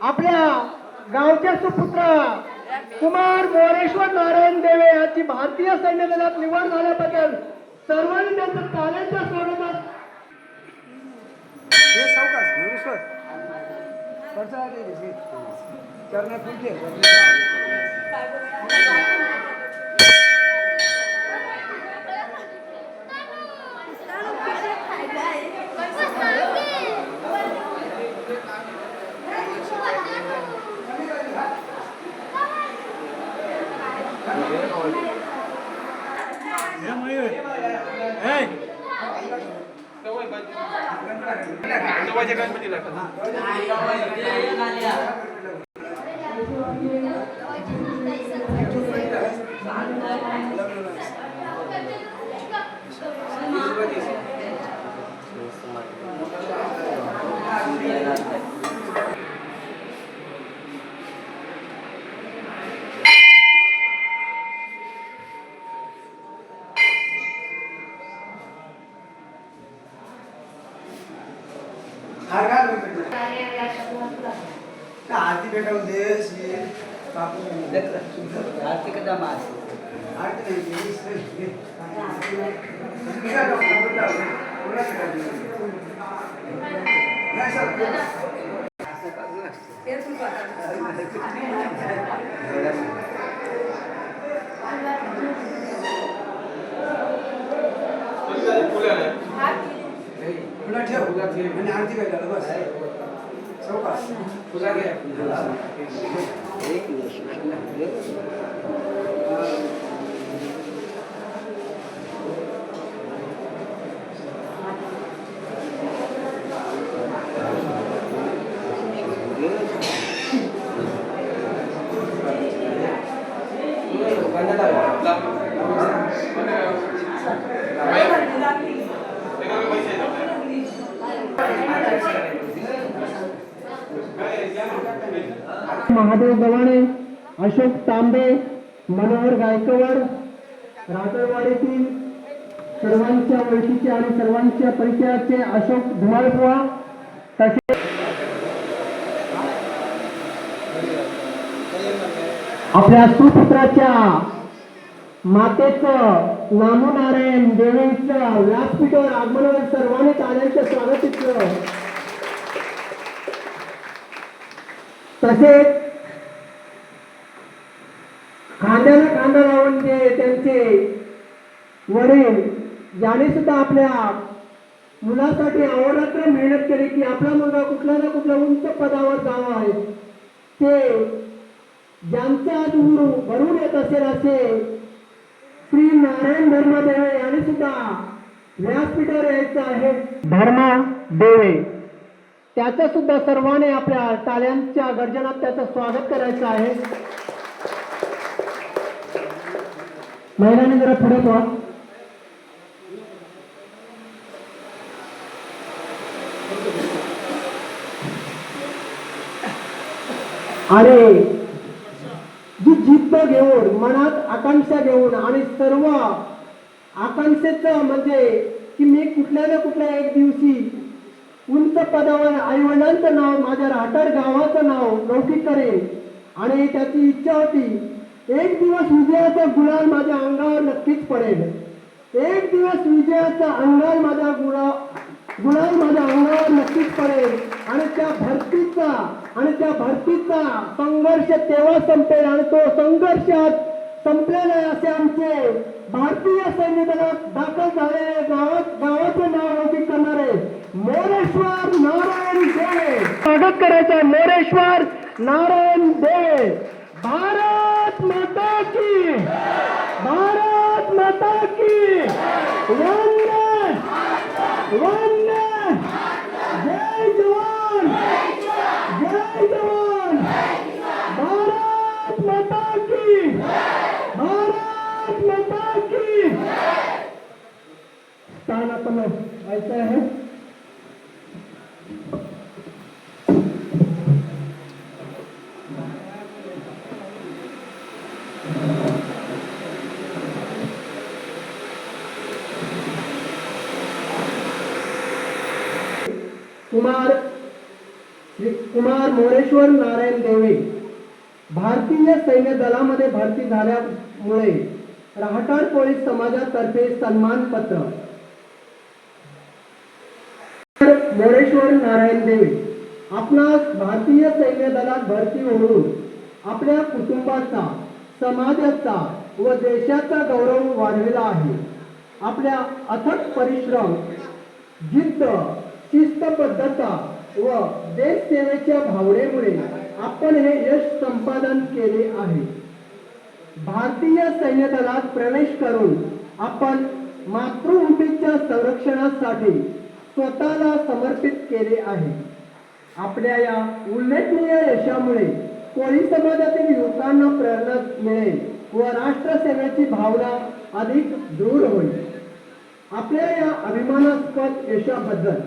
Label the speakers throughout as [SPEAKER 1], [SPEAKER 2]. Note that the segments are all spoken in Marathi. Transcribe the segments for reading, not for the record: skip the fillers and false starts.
[SPEAKER 1] आपल्या गावचे सुपुत्र कुमार मोरेश्वर नारायण देवे यांची भारतीय सैन्य दलात निवड झाल्याबद्दल सर्वांनी त्यांचं ताल्यांच्या स्वागतात.
[SPEAKER 2] हे सावकाश मोरेश्वर चरणा फुलके आरती बेटा उद्देश ये बापू आरती का दामाद आरती नहीं पुन्हा ठेव आणि आरती काय झालं बस चौकास तुझा घे एक
[SPEAKER 1] महादेव गव्हाणे, अशोक तांबे, मनोहर गायकवाड, राजवाडीतील सर्वांच्या ओळखीचे आणि सर्वांच्या परिचयाचे अशोक धुमाळबुवा, तसेच आपल्या सुपुत्राच्या मातेचं नामोनारायण देवींचं व्यासपीठावर आगमनावर सर्वांनी टाळ्यांचं स्वागत केलं. तसेच खांद्याला खांदा लावून जे त्यांचे वडील ज्याने सुद्धा आपल्या मुलासाठी अहोरात्र मेहनत केली की आपला मुलगा कुठल्या ना कुठल्या उंच पदावर जावा आहे, ते ज्यांचा दूर भरून येत असेल असे श्री नारायण धर्मदेवे यांनी सुद्धा व्यासपीठावर यायचं आहे. धर्मदेवे त्याचं सुद्धा सर्वांनी आपल्या टाळ्यांच्या गर्जनात त्याचं स्वागत करायचं आहे. महिलांनी जरा पुढे व्हा. आणि जी जिद्द घेऊन मनात आकांक्षा घेऊन आणि सर्व आकांक्षेचं म्हणजे की मी कुठल्या ना कुठल्या एक दिवशी उंच पदावर आईवडिलांचं नाव माझ्या राहटार गावाचं नाव लौकिक करेन आणि त्याची इच्छा होती एक दिवस विजयाचा गुलाल माझ्या अंगावर नक्कीच पडेल. एक दिवस विजयाचा गुलाल माझ्या अंगावर नक्कीच पडेल आणि त्या भरतीचा संघर्ष तेव्हा संपेल आणि तो संघर्षात संपलेला असे आमचे भारतीय सैन्य दलात दाखल झालेले गावाचं नाव लौकिक करणारे मोरेश्वर नारायण देवे स्वागत करायचं. मोरेश्वर नारायण देवे. भारत माता की, भारत माता की वंदे वंदे. जय जवान जय जवान. भारत माता की, भारत माता की. स्थान आपण व्हायचं आहे. कुमार मोरेश्वर नारायण देवे भारतीय सैन्य दलामध्ये भरती झाल्यामुळे राहटार पोलीस समाजातर्फे सन्मान पत्र. मोरेश्वर नारायण देवे आपणास भारतीय सैन्य दलात भरती होऊन आपल्या कुटुंबाचा, समाजाचा व देशाचा गौरव वाढविला आहे. आपल्या अथक परिश्रम, जिद्द, शिस्तबद्धता व देश सेवेच्या भावनेमुळे आपण हे यश संपादन केले आहे. भारतीय सैन्य दलात प्रवेश करून आपण मातृभूमीच्या संरक्षणासाठी स्वतःला समर्पित केले आहे. आपल्या या उल्लेखनीय यशामुळे कोळी समाजातील युवकांना प्रेरणा मिळेल व राष्ट्रसेवेची भावना अधिक दृढ होईल. आपल्या या अभिमानास्पद यशाबद्दल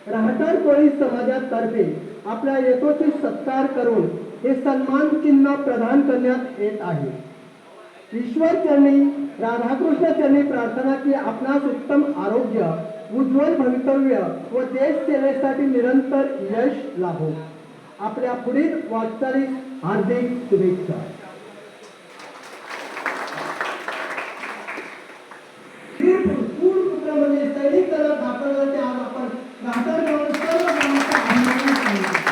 [SPEAKER 1] राहटार कोळी समाजातर्फे आपल्या यशोचित सत्कार करून हे सन्मान चिन्ह प्रदान करण्यात येत आहे. ईश्वर चरणी, राधाकृष्ण चरणी प्रार्थना की आपणास उत्तम आरोग्य, उज्ज्वल भवितव्य व देश सेवेसाठी निरंतर यश लाभो. आपल्या पुढील वाटचालीस हार्दिक शुभेच्छा. म्हणजे सैनिक दलात दाखल झाले आज आपण राहटार गावात सर्व गावांचा अभिमान सांगितला.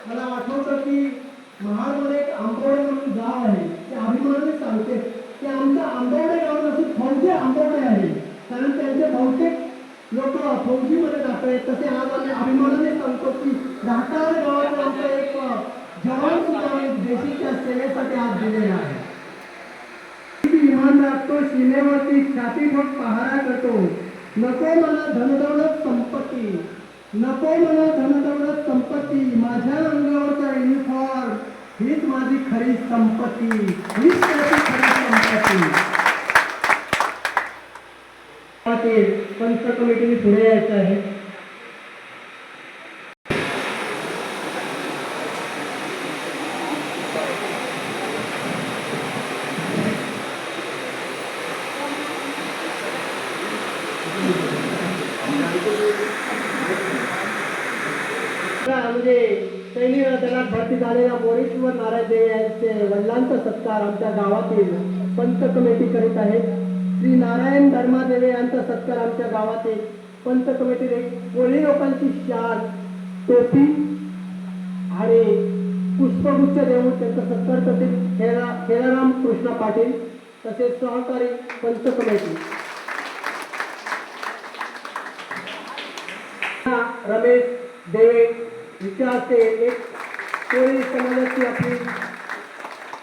[SPEAKER 1] मला आठवतं की महाडमध्ये एक आंबोडे म्हणून गाव आहे, ते अभिमानाने सांगते की आमचं आंबोडे गाव नसून फौजे आंबोडे आहे, कारण त्यांचे लोक फौजीमध्ये जात आहेत, तसे आज आम्ही अभिमानाने सांगतो की राहटाळ गावात आमचा एक जवान सुद्धा आम्ही देशाच्या सेवेसाठी आज दिलेला आहे. विमान राखतो, सीमेवरती छाती ठोक पहारा करतो. नको मला धनदौलत संपत्ती, नको मला धनदौलत संपत्ती, माझ्या अंगावरचा युनिफॉर्म हीच माझी खरी संपत्ती, हीच माझी खरी संपत्ती. पंच कमिटीने पुढे यायचं आहे. म्हणजे सैनिक दलात भरती झालेल्या मोरेश्वर नारायण देव यांचे वडिलांचा सत्कार आमच्या गावातील पंच कमिटी करीत आहे. श्री नारायण धर्मादेवे यांचा सत्कार आमच्या गावातील पंच कमिटीने कोळी लोकांची शाल, टोपी आणि पुष्पगुच्छ देऊन त्यांचा सत्कार करतील खेळाराम कृष्ण पाटील तसेच सहकारी पंच कमिटी. रमेश देवे विचारते एक कोळी समाजाची आपली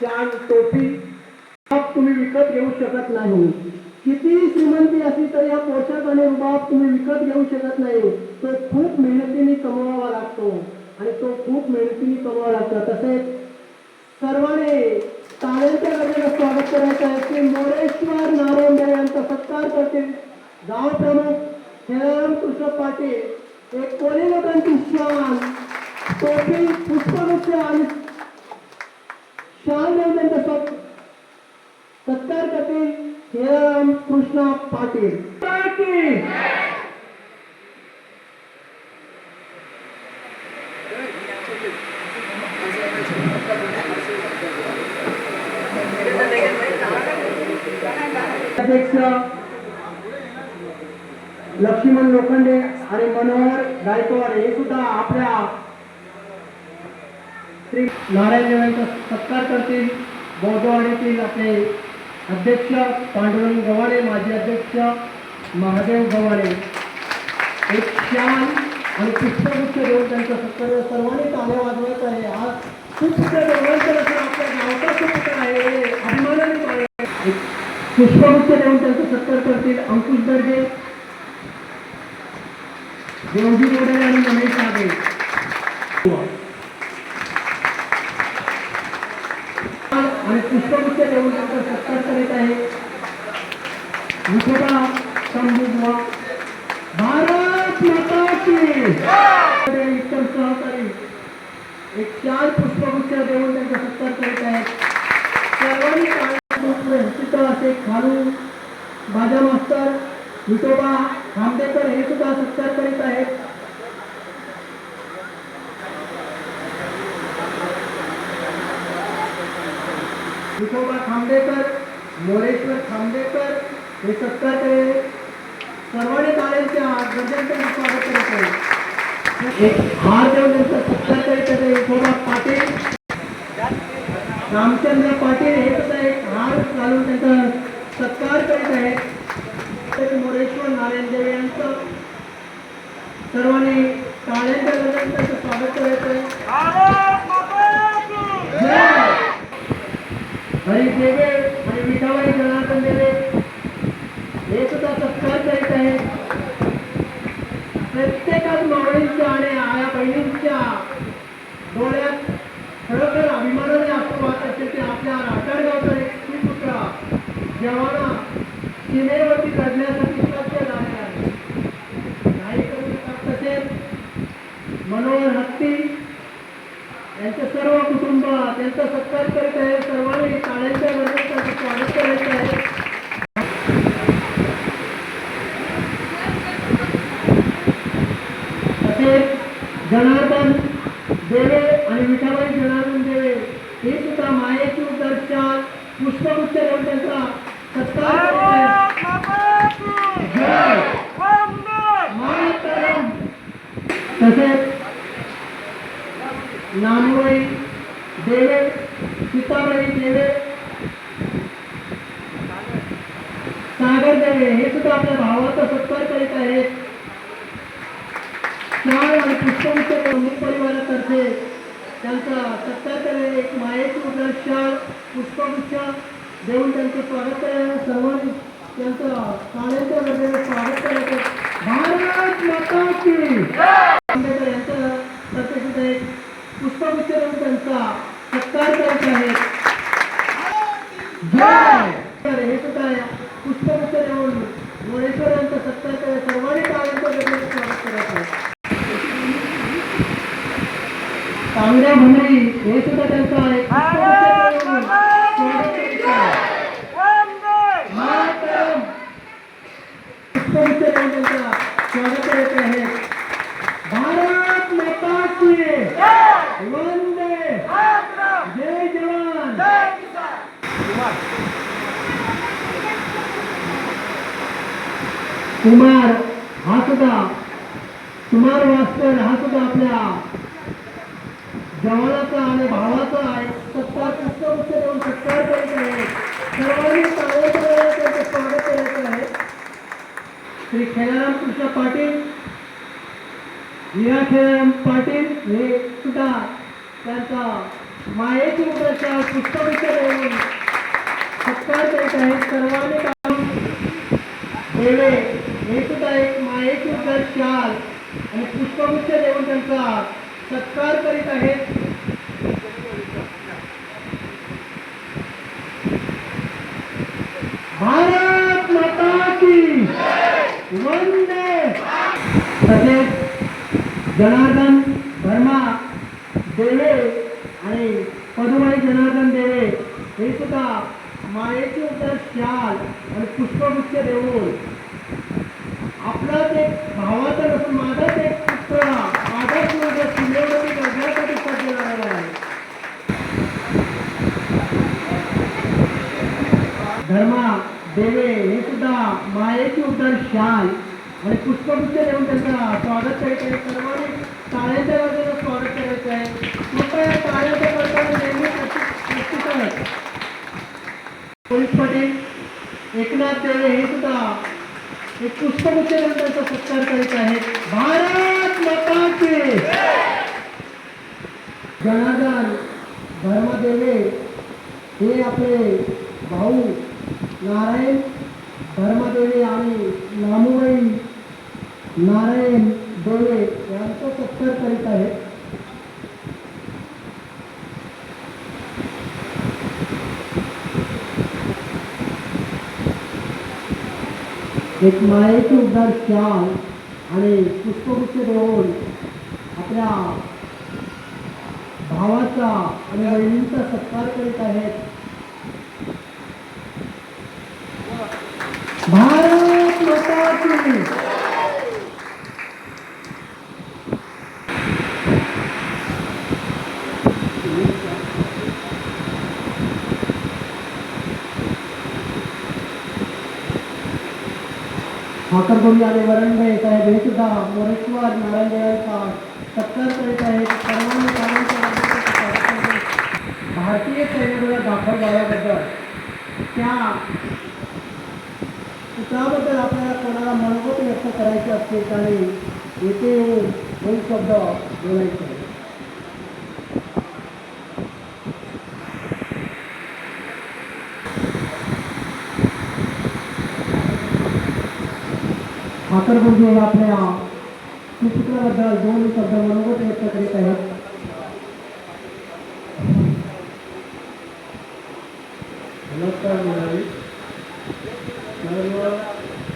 [SPEAKER 1] शाल, टोपी तुम्ही विकत घेऊ शकत नाही. किती श्रीमंती असली तरी हा पोशाख आणि रुबाब तुम्ही विकत घेऊ शकत नाही. तो खूप मेहनतीने कमवावा लागतो आणि तो खूप मेहनतीने कमवावा लागतो. तसेच सर्वांनी टाळ्यांच्या गजरात स्वागत करायचं आहे की मोरेश्वर नारायण देव यांचा सत्कार करतील गाव प्रमुख खेळाराम कृष्ण पाटील एक कोळी लोकांची शाल, टोपी, पुष्पगुच्छ आणि शाल देऊन त्यांचा सत्कार करतील खेळाराम कृष्ण पाटील. अध्यक्ष लक्ष्मण लोखंडे आणि मनोहर गायकवाड हे सुद्धा आपल्या श्री नारायण देव यांचा सत्कार करतील. बौद्धवाडीतील आपले अध्यक्ष पांडुरंग गव्हाणे, माजी अध्यक्ष महादेव गव्हाणे एक शाल आणि पुष्पगुच्छ देऊन त्यांचा सत्कार सर्वांनी टाळ्या वाजवायचा आहे. आज सुपुत्र देवांचं असं आपल्या गावचा सुपुत्र आहे, अभिमानाने पुष्पगुच्छ देऊन त्यांचा सत्कार करतील अंकुश दर्गे, देवजी मोडे आणि रमेश आगे. आणि पुष्पगुच्छ देऊन त्यांचा सत्कार करीत आहे विठोबा शंभू. भारत माता की उत्तम सहकारी एक चार पुष्पगुच्छ देऊन त्यांचा सत्कार करीत आहेत. सर्वांनी असे खालू बाजा मास्तर विठोबा खांदेकर हे सुद्धा सत्कार करीत आहेत. विठोबा खांदेकर, मोरेश्वर खांदेकर हे सत्कार करेल. सर्वांनी टाळ्यांच्या गजरांचं स्वागत करीत आहे. एक हार देऊन त्यांचा सत्कार करीत आहे विठोबा पाटील, रामचंद्र पाटील हे सुद्धा एक हार घालून त्यांचा सत्कार करीत आहेत. मोरेश्वर नारायण देव यांचं सर्वांनी टाळ्यांच्या गजरांचं त्यांचं स्वागत करायचं आहे. हरी देवे आणि विठाबाई जनार्दन देवे हे सुद्धा सत्कार करीत आहे. प्रत्येकाच मावळींच्या आणि आया बहिणींच्या डोळ्यात खरोखर अभिमानाने असं वाटत असेल की आपल्या राठाळगावचा एक सुपुत्र जवाना सीमेवरती लढण्यासाठी सज्ज झाले आहे. नाही करू शकत. तसेच मनोहर हत्ती यांचे सर्व कुटुंब त्यांचा सत्कार करीत आहे. सर्वांनी टाळ्यांच्या गजरात स्वागत करायचं आहे. तसेच जनार्दन देवे आणि विठाबाई जनार्दन देवे हे सुद्धा मायेची दर्शन पुष्पगुच्छ देऊन त्यांचा सत्कार तसेच नानूबाई देवे, सीताबाई देवे सागर देवे हे सुद्धा आपल्या भावाचा सत्कार करीत आहेत. शाल आणि पुष्पगुच्छ मुली परिवारातर्फे त्यांचा सत्कार करणे, एक मायेची उद्या शाल पुष्पगुच्छ देऊन त्यांचं स्वागत करणे, सर्वांनी त्यांचं काळ्यांच्या वगैरे स्वागत करायचं. भारत माता की आंबेडकर यांचं प्रत्येक एक पुष्पगुच्छ देऊन त्यांचा सत्कार करत आहेत. जय हे सुद्धा पुष्पगुच्छ देऊन मोरेश्वर यांचा सत्कार करत सर्वांनी काळ्यांच्या वगैरे स्वागत करत आहेत. तांबड्या भुमरी हे सुद्धा त्यांचा एक पुष्पगुच्छ देऊन स्वागत करीत आहेत. पुष्पगुच्छ देऊन त्यांचा स्वागत करत आहेत. भारत माता की वंदे जय जवान. कुमार हा सुद्धा कुमार वास्कर हा सुद्धा आपल्या जवानाचा आणि भावाचा सत्कार पुष्पगुच्छ देऊन सत्कार करीत आहे. सर्वांनी त्यांचे स्वागत करायचे आहे. श्री खेळाराम कृष्ण पाटील वीरा खेळाराम पाटील हे सुद्धा त्यांचा मायेची उद्या पुष्पगुच्छ देऊन सत्कार करीत आहेत. सर्वांनी देवे हे सुद्धा एक मायेची उद्या शाल आणि पुष्पगुच्छ देऊन त्यांचा सत्कार करीत आहेत. भारत माता की वंदे. तसेच जनार्दन धर्मा देवे आणि पदुमाई जनार्दन देवे हे सुद्धा मायेची उद्या शाल आणि पुष्पगुच्छ देऊन आपलाच एक भावाचा नसून माझाच एक पुत्र माझाच मुलगा किल्ल्यावरती करण्यासाठी सज्ज झालेला आहे. धर्मा देवे हे सुद्धा मायेची उद्धार शाल आणि पुष्पगुच्छ देऊन त्यांचा स्वागत करायचं आहे. सर्वांनी टाळ्यांच्या बाजूने स्वागत करायचं आहे. कृपया टाळ्याच्या करताना नेहमी प्रस्तुत आहेत. पोलीस पाटील एकनाथ देवे हे सुद्धा एक पुष्पगुच्छ देऊन त्यांचा सत्कार करीत आहेत. भारत माता की. जनार्दन धर्मदेवे हे आपले भाऊ नारायण धर्मदेवे आणि नामुबाई नारायण देवे यांचा सत्कार करीत आहेत. एक मायेची उद्धार शाल आणि पुष्पगुच्छ देऊन आपल्या भावाचा आणि वहिनींचा सत्कार करीत आहेत. भारत माता की. ठाकरगुडी आणि वरणबे साहेब हे सुद्धा मोरेश्वर नारायणदेवांचा सत्कार करीत आहेत. सर्वांनी भारतीय सैन्याला दाखल झाल्याबद्दल त्या त्याबद्दल आपल्याला कोणाला मनोगत व्यक्त करायचे असते आणि येथे येऊन दोन शब्द बोलायचे. ठाकरगुंडी आपल्या सुपुत्राबद्दल दोन शब्द मनोगत व्यक्त करीत आहेत.
[SPEAKER 3] नमस्कार मंडळी. सर्व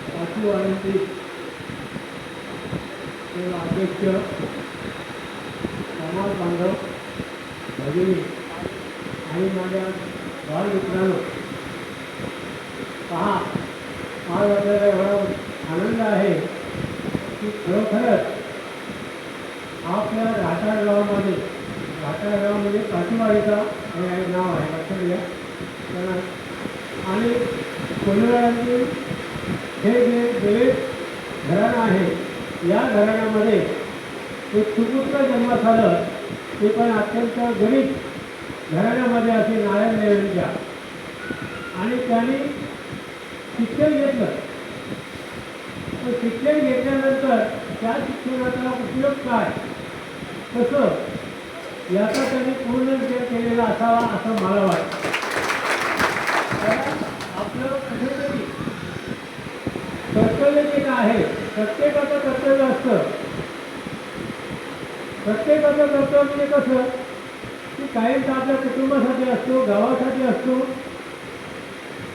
[SPEAKER 3] पाचवी ऑलिम्पिक अध्यक्ष समाज बांधव भगिनी आणि माझ्या बालमित्रांनो, पहा आज आपल्याला एवढा आनंद आहे की खरोखरच आपल्या घाटाळ गावामध्ये, घाटाळ गाव म्हणजे काठीवाडीचा हे नाव आहे, लक्षात घ्या. आणि कोल्हापूरचे हे जे दलित घराणं आहे, या घराण्यामध्ये एक सुपुत्र जन्मास झालं, ते पण अत्यंत गरीब घराण्यामध्ये असे नारायण देवांच्या. आणि त्यांनी शिक्षण घेतलं. पण शिक्षण घेतल्यानंतर त्या शिक्षणाचा उपयोग काय कसं याचा त्यांनी पूर्ण विचार केलेला असावा असं मला वाटतं. कारण आपलं कुठेतरी कर्तव्य जे काय आहे प्रत्येकाचं कर्तव्य असतं. प्रत्येकाचं कर्तव्य म्हणजे कसं की कायमचा आपल्या कुटुंबासाठी असतो, गावासाठी असतो,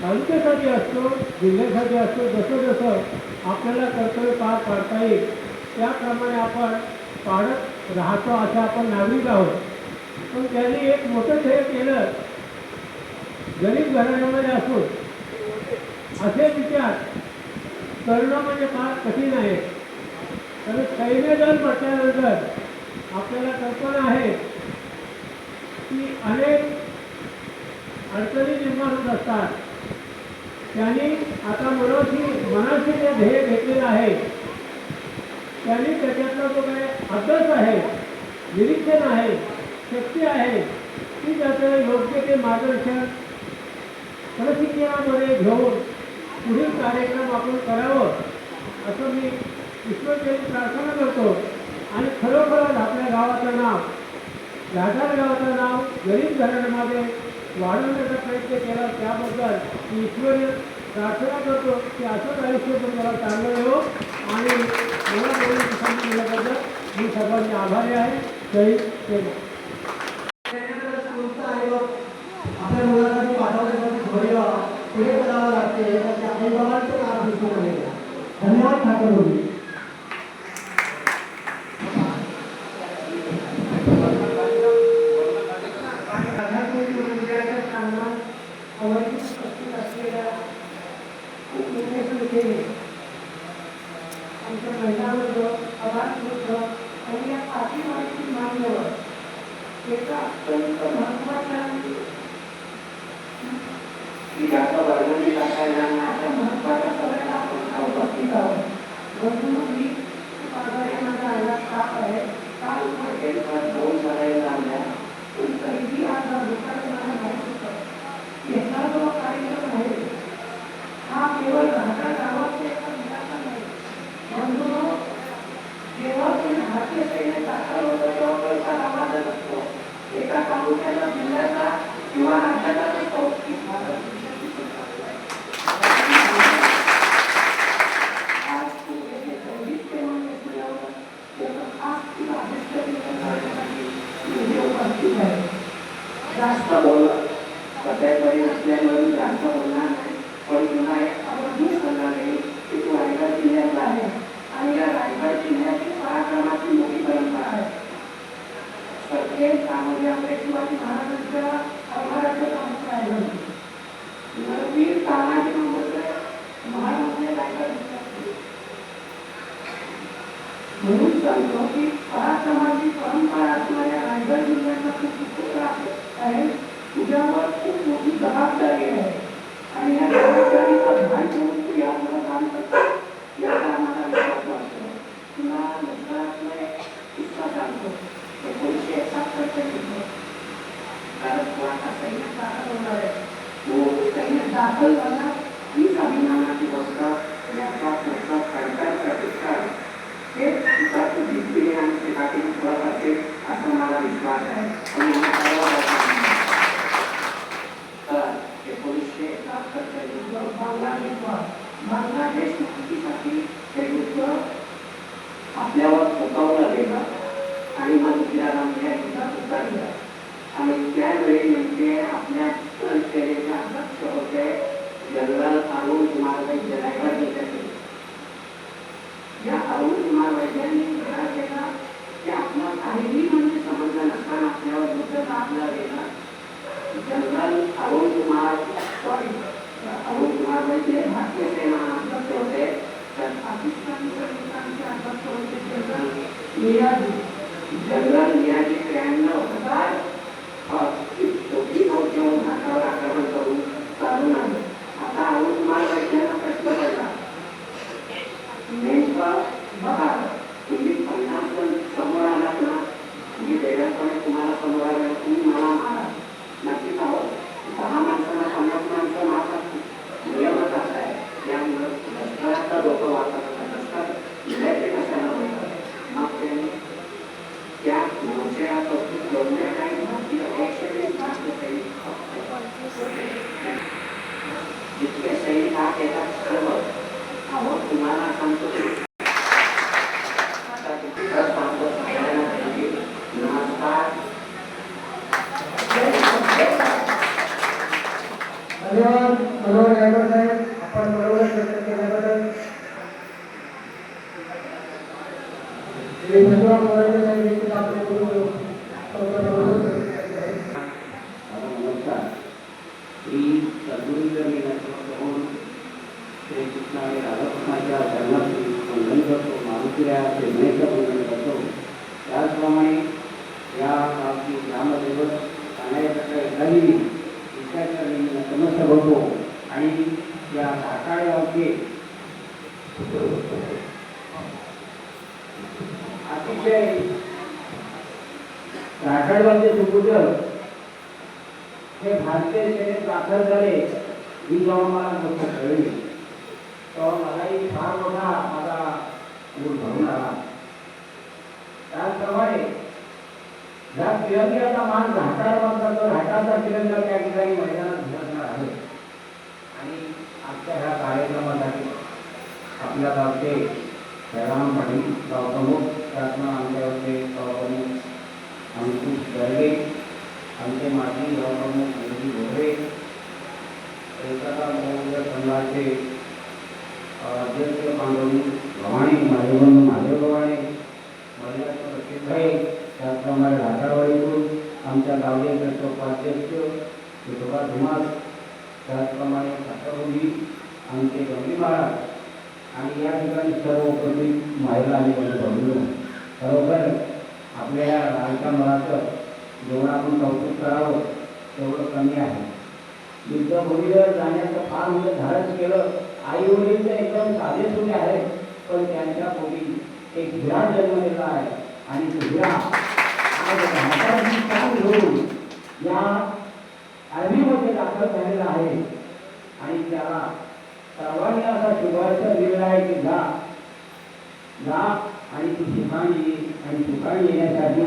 [SPEAKER 3] तालुक्यासाठी असतो, जिल्ह्यासाठी असतो. जसं जसं आपल्याला कर्तव्य पार पाडता येईल त्याप्रमाणे आपण पाडत राहतो असे आपण नागरिक आहोत. पण त्यांनी एक मोठं ध्येय केलं. गरीब घराण्यामध्ये असून असे विचार करणं म्हणजे फार कठीण आहे. कारण सैन्यदल म्हटल्यानंतर आपल्याला कल्पना आहे की अनेक अडचणी निर्माण होत असतात. त्यांनी आता मनाशी जे ध्येय घेतलेलं आहे त्यांनी त्याच्यातला जो काही अभ्यास आहे, निरीक्षण आहे, शक्ती आहे ती त्याचं योग्य ते मार्गदर्शन प्रशिक्षणामध्ये घेऊन पुढील कार्यक्रम आपण करावं असं मी ईश्वरचरणी प्रार्थना करतो. आणि खरोखरच आपल्या गावाचं नाव, राहणार गावाचं नाव गरीब घराण्यामध्ये वाढवण्याचा प्रयत्न केला त्याबद्दल मी ईश्वरी प्रार्थना करतो की असंच आयुष्य पण मला चांगलं येऊ. आणि मला बोलण्याची संधी दिल्याबद्दल मी सर्वांचे आभारी आहे. जय सेवा.
[SPEAKER 1] आपल्या मुलांसाठी पाठवण्यासाठी धैर्य पुढे करावं लागते. त्या आईबाबांचं नाव दिसून आलेलं. धन्यवाद ठाकर होती. आमच्या महिलांवर अभाग आणि या पाठीमागची मागण्यावर एका अत्यंत महत्वाच्या याचा वर्णन टाकायला अशा महत्वाच्या सगळ्यांना आपण उपस्थित आहोत. म्हणून मी माझा आयला ताप आहे. काल हॉटेलवर 2 सराई लागल्या पण तरीही आज हा दुकान मला माहीत होतं. याचा जो कार्यक्रम आहे हा केवळ राहता गावात एका मुलाचा नाही. म्हणून जेव्हा तुम्ही भारतीय सैन्य दाखल होतो तेव्हा पैसा आवाजच असतो. एका तालुक्याचा, जिल्ह्याचा किंवा राज्याचा नसतो की भारत जास्त बोललं कधीतरी असल्यामुळे जास्त बोलणार नाही. पण तुला एक आवर्जून सांगणार नाही की तू रायगड जिल्ह्यातला आहे आणि या रायगड जिल्ह्याची पराक्रमाची मोठी परंपरा आहे. प्रत्येक त्यामध्ये आपल्या शिवाजी महाराजांच्या आभाराचं काम राहिलं. नरवीर तानाजी महाराजांचे रायगड जिल्ह्यात म्हणून सांगतो की पराक्रमाची परंपरा असणाऱ्या रायगड जिल्ह्याचा खूप पुत्र आहे. तुझ्यावर खूप मोठी जबाबदारी आहे आणि या जबाबदारीचा भान ठेवून तू यामुळे काम करतो याचा आम्हाला विश्वास वाटतो. तुला लष्करातला एक किस्सा सांगतो. 1971 चा कारण तू आता सैन्यात दाखल होणार आहे. तू सैन्यात दाखल झाला हीच अभिमानाची गोष्ट. याचा पुढचा खडतर प्रतिष्ठान हे तुझा तू जिद्दीने आणि चिकाटीने करत असेल असं मला विश्वास आहे. तर 1971 युद्ध बांगलादेश मुक्तीसाठी हे युद्ध आपल्यावर थोपवलं गेलं आणि मग इंदिरा या युद्धात उतरलं. आणि त्यावेळी नेमके आपल्या सेनेचे अध्यक्ष होते जनरल अरुण कुमार वैद्य रायगड जिल्ह्याचे. या अरुण कुमार वैद्यांनी विचार केला की आपला काहीही म्हणजे संबंध नसताना आपल्यावर युद्ध लाभलं गेलं. जनरल अरुण कुमार वैद्य भारतीय सेना अध्यक्ष होते. तर पाकिस्तानी सैनिकांचे अध्यक्ष होते जनरल नियाजी. जनरल नियाजी 93,000 छोटी फौजेवर भारतावर आक्रमण करून चालून आले. आता अरुण कुमार वैद्यांना प्रश्न पडला नेमकं बघा तुम्ही 50 जण समोर आलात ना, तुम्ही वेगळ्यापणे तुम्हाला समोर आला तुम्ही मला मारा नक्कीच आहोत. 10 माणसांना 50 माणसं मारतात नियमच असा आहे. श्री भगवान वराडे साहेब देखील आपले गुरु
[SPEAKER 4] नमस्कार. श्री सद्गुरूंच्या मी नमस्कार होऊन श्री कृष्ण आणि राधाकृष्णाच्या चरणात वंदन करतो, मारुतीला प्रेमाचं वंदन करतो. त्याचप्रमाणे या गावची ग्रामदैवत सांगण्याच्या एखादी विषयाच्या नमस्कार होतो आणि या साकाळ गावचे अतिशय राठाडगावचे सुपुत्र हे भारतीय सेनेत दाखल झाले ही जेव्हा मला गोष्ट कळली तेव्हा मलाही फार मोठा माझा मूड भरून आला. त्याचप्रमाणे या तिरंग्याचा मान घाटाळाचा तो घाटाचा तिरंगा त्या ठिकाणी मैदानात झळकणार आहे. आणि आजच्या ह्या कार्यक्रमासाठी आपल्या गावचे जयराम पाटील गावप्रमुख, त्यातनं आमच्यावरचे गावप्रमुख अंकुश गर्गे, आमचे माजी गावप्रमुख मुलगी भोगरे, एकता महोदय संघाचे अध्यक्ष पांडुरंग गव्हाणे, माझे बंधू महादेव गव्हाणे, महिलाचं प्रसिद्ध आहे. त्याचप्रमाणे राठावाडीतून आमच्या गावचे उपाध्यक्ष विठोबा धुमास, त्याचप्रमाणे सातारवडी आमचे गंगी महाराज आणि या ठिकाणी सर्व उपस्थित महिला आणि बंधू. खरोखर आपल्या या लालच्या मुलाचं जेवढं आपण कौतुक करावं तेवढं कमी आहे. युद्धभूमीवर जाण्याचं फार मोठं धाडस केलं. आई वडील तर एकदम साधे सुधे आहेत, पण त्यांच्या पोटी एक हिरा जन्मलेला आहे आणि तो हिरा आज भारताची काम घेऊन या आर्मीमध्ये दाखल झालेला आहे. आणि त्याला सर्वांनी असा शुभारंभ दिलेला आहे की जा आणि ती ठिकाणी आणि ठिकाणी येण्यासाठी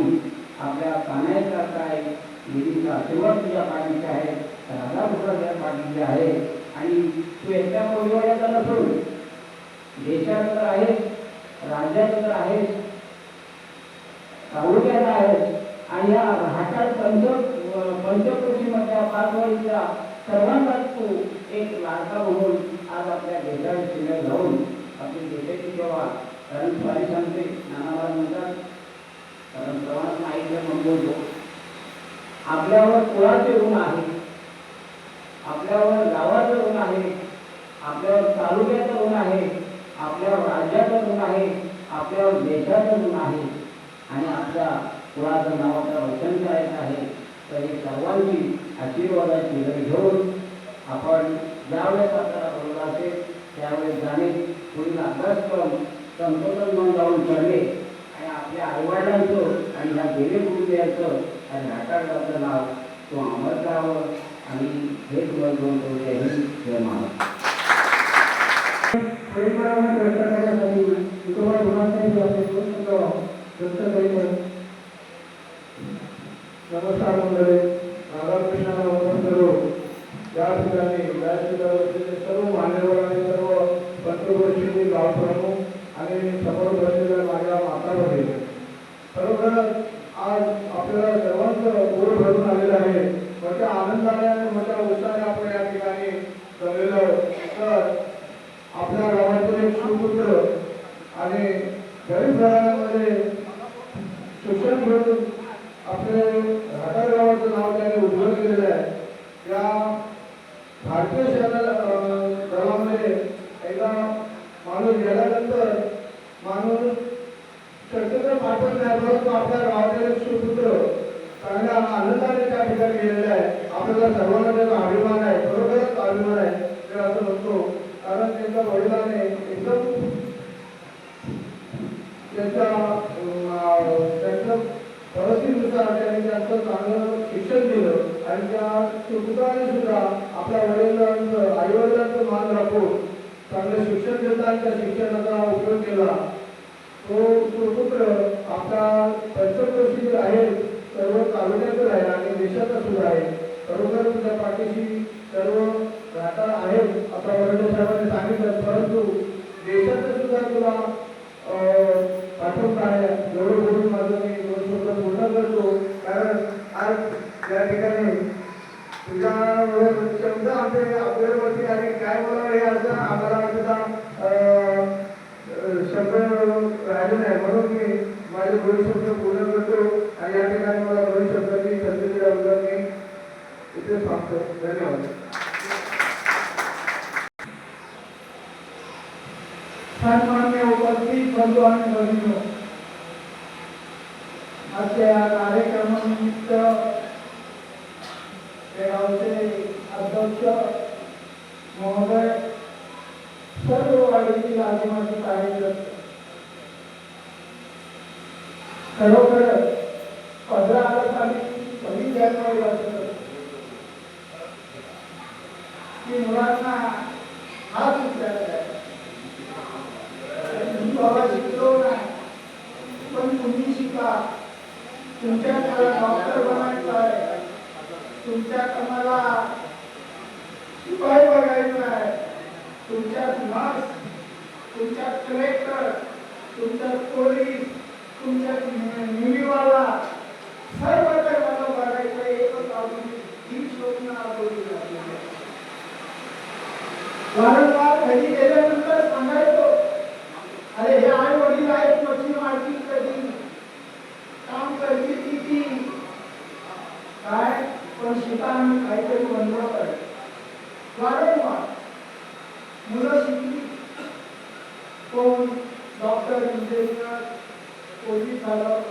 [SPEAKER 4] आपल्या कानाचा काय देवीचा आशीर्वाद तुझ्या पाठीचे आहे, राधाकृष्ण तुझ्या पाठीचे आहे. आणि तू एकट्या परिवाराचा नसून देशात तर आहेस, राज्यात तर आहेस, तालुक्यात आहेस आणि या राहतात पंचकृषीमधल्या पाचवाडीच्या सर्वांनाच तू एक लाडका म्हणून आज आपल्या देशाची सीमेवर जाऊन आपली देशाची सेवा, कारण स्वारी सांगते नानाबाई म्हणतात, कारण प्रवास नाही म्हणतो आपल्यावर कुळाचे ऋण आहे, आपल्यावर गावाचं ऋण आहे, आपल्यावर तालुक्याचं ऋण आहे, आपल्यावर राज्याचं ऋण आहे, आपल्यावर देशाचं ऋण आहे आणि आपल्या कुळाचं नावाचं रक्षण करायचं आहे. तर ही सर्वांची आशीर्वादाची वेळ घेऊन आपण ज्यावेळेस आपल्याला बोलला असेल त्यावेळेस जाणे, पुढील अभ्यासक्रम संतोषन म्हणून जाऊन करणे आणि आपल्या आईवडिलांचं आणि ह्या गेले कुटुंबियांचं आणि घाटाळगावचं नाव तो अमर करावं आणि हे तुम्हाला दोन जय हिंद जय महाराष्ट्र.
[SPEAKER 1] परिवाराला व्यक्त करण्यासाठी विठोबा धुमासाहेब आपले दोस्त व्यक्त करीत नमस्कार मंडळी. राधाकृष्णाला वंदन करू. या ठिकाणी व्यासपीठावरचे सर्व मान्यवर आणि सर्व पंचक्रोशीचे गावप्रमुख आणि समोर बसलेल्या माझ्या माता भगिनी, खरोखर आज आपल्याला सर्वांचं गोड भरून आलेलं आहे. मोठ्या आनंदाने आणि मोठ्या उत्साहाने आपण या ठिकाणी जमलेलो. तर आपल्या गावातील एक सुपुत्र आणि गरीब घराण्यामध्ये शिक्षण घेऊन आपले घाटाळ गावाचं नाव त्याने उज्ज्वल केलेलं आहे. या भारतीय सेना दलामध्ये एकदा माणूस गेल्यानंतर माणूस शक्यतो पाठवत नाही, परंतु आपल्या गावातील एक सुपुत्र चांगल्या आनंदाने त्या ठिकाणी गेलेले आहे. आपल्याला सर्वांना त्याचा अभिमान आहे, खरोखरच अभिमान आहे ते असं म्हणतो. कारण त्यांच्या वडिलांने एकदम त्यांच्या परिस्थितीनुसार त्यांनी त्यांचं चांगलं शिक्षण दिलं आणि त्या सुपुत्राने सुद्धा आपल्या वडिलांचं आईवडिलांचं मान राखून चांगलं शिक्षण देता आणि त्या शिक्षणाचा उपयोग केला. तो सुपुत्र आपल्या पंचक्रोशीतील आहे, सर्व तालुक्यातील आहे आणि देशाचा सुद्धा आहे. खरोखर तुझ्या पाठीशी सर्व राहता आहेत आता वरडे साहेबांनी सांगितलं, परंतु देशाचं सुद्धा तुला पाठवून आहे. एवढं बोलून माझं मी दोन शब्द पूर्ण करतो. कारण आज या ठिकाणी तुझ्यामुळे शब्द आपल्यावरती आणि काय बोलावं हे असं आम्हाला सुद्धा शब्द राहिले नाही, म्हणून मी
[SPEAKER 2] माझे दोन शब्द पूर्ण करतो आणि या ठिकाणी मला दोन शब्दाची संधी दिल्याबद्दल मी इथे सांगतो. धन्यवाद.
[SPEAKER 3] सन्मान्य उपस्थित बंधू आणि भगिनींनो, आजच्या या कार्यक्रमानिमित्त गावचे अध्यक्ष महोदय, सर्व वाडीतील आदिवासी कार्यकर्ते, खरोखर 15 ऑगस्ट आणि 26 जानेवारी असं की मुलांना हाच विचार आहे, बाबा शिकलो नाही पण तुम्ही शिका, तुमच्या त्याला डॉक्टर बनायचं आहे, तुमच्या तुम्हाला शिपाई बघायचं आहे, तुमच्या नर्स, तुमच्या कलेक्टर, तुमच्या पोलीस, तुमच्या नेव्हीवाला सर्व काही मला बघायचं एकच आवडी ही स्वप्न आवडली लागली. वारंवार घरी गेल्यानंतर सांगायचो, अरे हे आई वडील आहेत, मशीन मारतील कधी, काम करतील किती काय, पण शिकायला काहीतरी बनवा पाहिजे. वारंवार मुलं शिकली, कोण डॉक्टर, इंजिनियर, पोलीस झालं,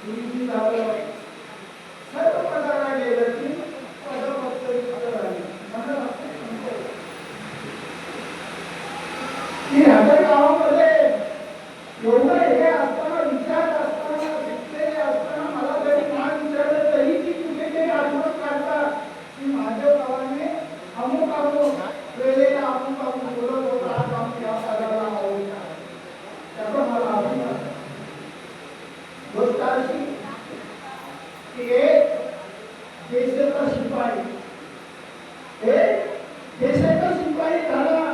[SPEAKER 3] पोलीस झालं, सर्व पदाला गेलं की पद फक्त झाली. ह्याच्या गावामध्ये एवढं हे असताना, विचार असताना, शिकलेले असताना मला जरी नाव विचारलं तरी ती कुठे काही आठवण काढतात की माझ्या गावाने अमुक अमुक वेळेला अमुक अमुक बोलत होता, आज आम्ही या पदाला आहोत. त्याचा मला अभिमान. गोष्ट अशी की एक देशाचा शिपाई, एक देशाचा शिपाई झाला,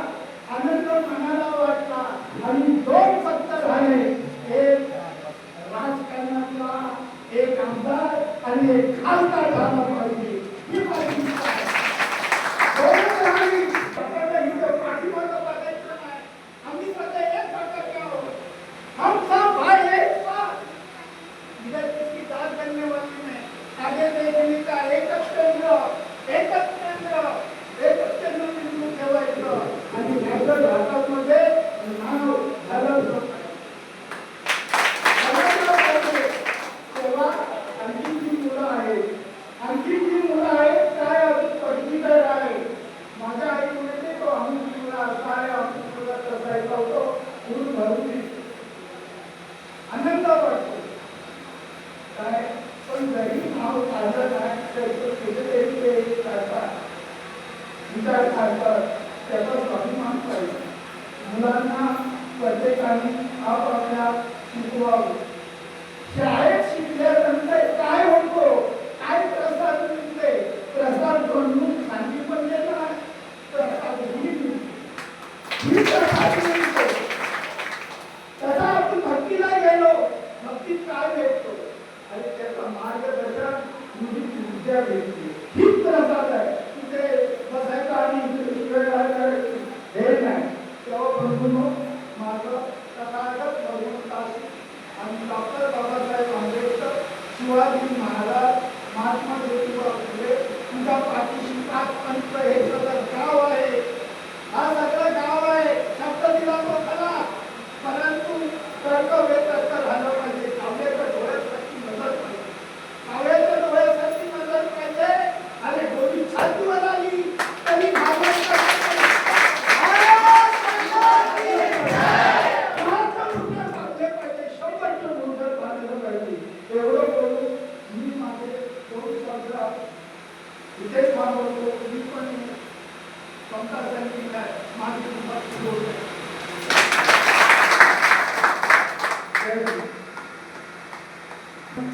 [SPEAKER 3] आनंद मनाला वाटला, आणि 2 फक्त झाले, एक राजकारणातला, एक आमदार आणि एक खासदार झाला पाहिजे. ही माझी इच्छा आहे. दोनच राहिली. आपल्याला इथं पाठीमागं बघायचं नाही. आम्ही सगळे एक प्रकारचे आहोत. हम सब भाई एक साथ. इधर किसी जात बनने वाली नहीं. आगे देखने का एकच केंद्र, एकच केंद्र, एकच केंद्र बिंदू ठेवायचं आणि नॅशनल भारतामध्ये मानव झालं. तेव्हा आणखी जी मुलं आहेत, आणखी जी मुलं आहेत काय अजून पदवीधर आहे. माझ्या आई म्हणते तो अमुक मुलं असा आहे, अमुक मुलं तसा आहे, तो म्हणून भरून दिसतो, आनंद वाटतो काय. पण जरी भाव काढलं नाही तर कुठेतरी ते करतात, विचार करतात, त्याचा स्वाभिमान पाहिजे. मुलांना प्रत्येकाने आपापल्या शिकवावं. शाळेत शिकल्यानंतर काय होतो, काय प्रसाद मिळते, प्रसाद बनवून खाली पण देणार, प्रसाद मिळते. तसा आपण भक्तीला गेलो, भक्तीत काय भेटतो आणि त्याचा मार्गदर्शन ऊर्जा भेटते. हीच प्रसाद आहे. तिथे बसायचं आणि हे नाही. तेव्हा बंधूंनो, माझं सकाळच भगवंताशी आणि डॉक्टर बाबासाहेब आंबेडकर, शिवाजी महाराज, महात्मा ज्योतिबा फुले, तुझ्या पाठीशी 5 पंच, हे सगळं गाव आहे, हा सगळं गाव आहे. शब्द दिला तो खरा, परंतु कर्तव्य कर्तव्य झालं पाहिजे. काव्याच्या डोळ्यासाठी नजर पाहिजे, काव्याच्या डोळ्यासाठी नजर पाहिजे. अरे गोळी छातीवर आली तरी एवढं बोलून मी माझे 2 शब्द इथेच थांबवतो. मी पण संतांसाठी माझी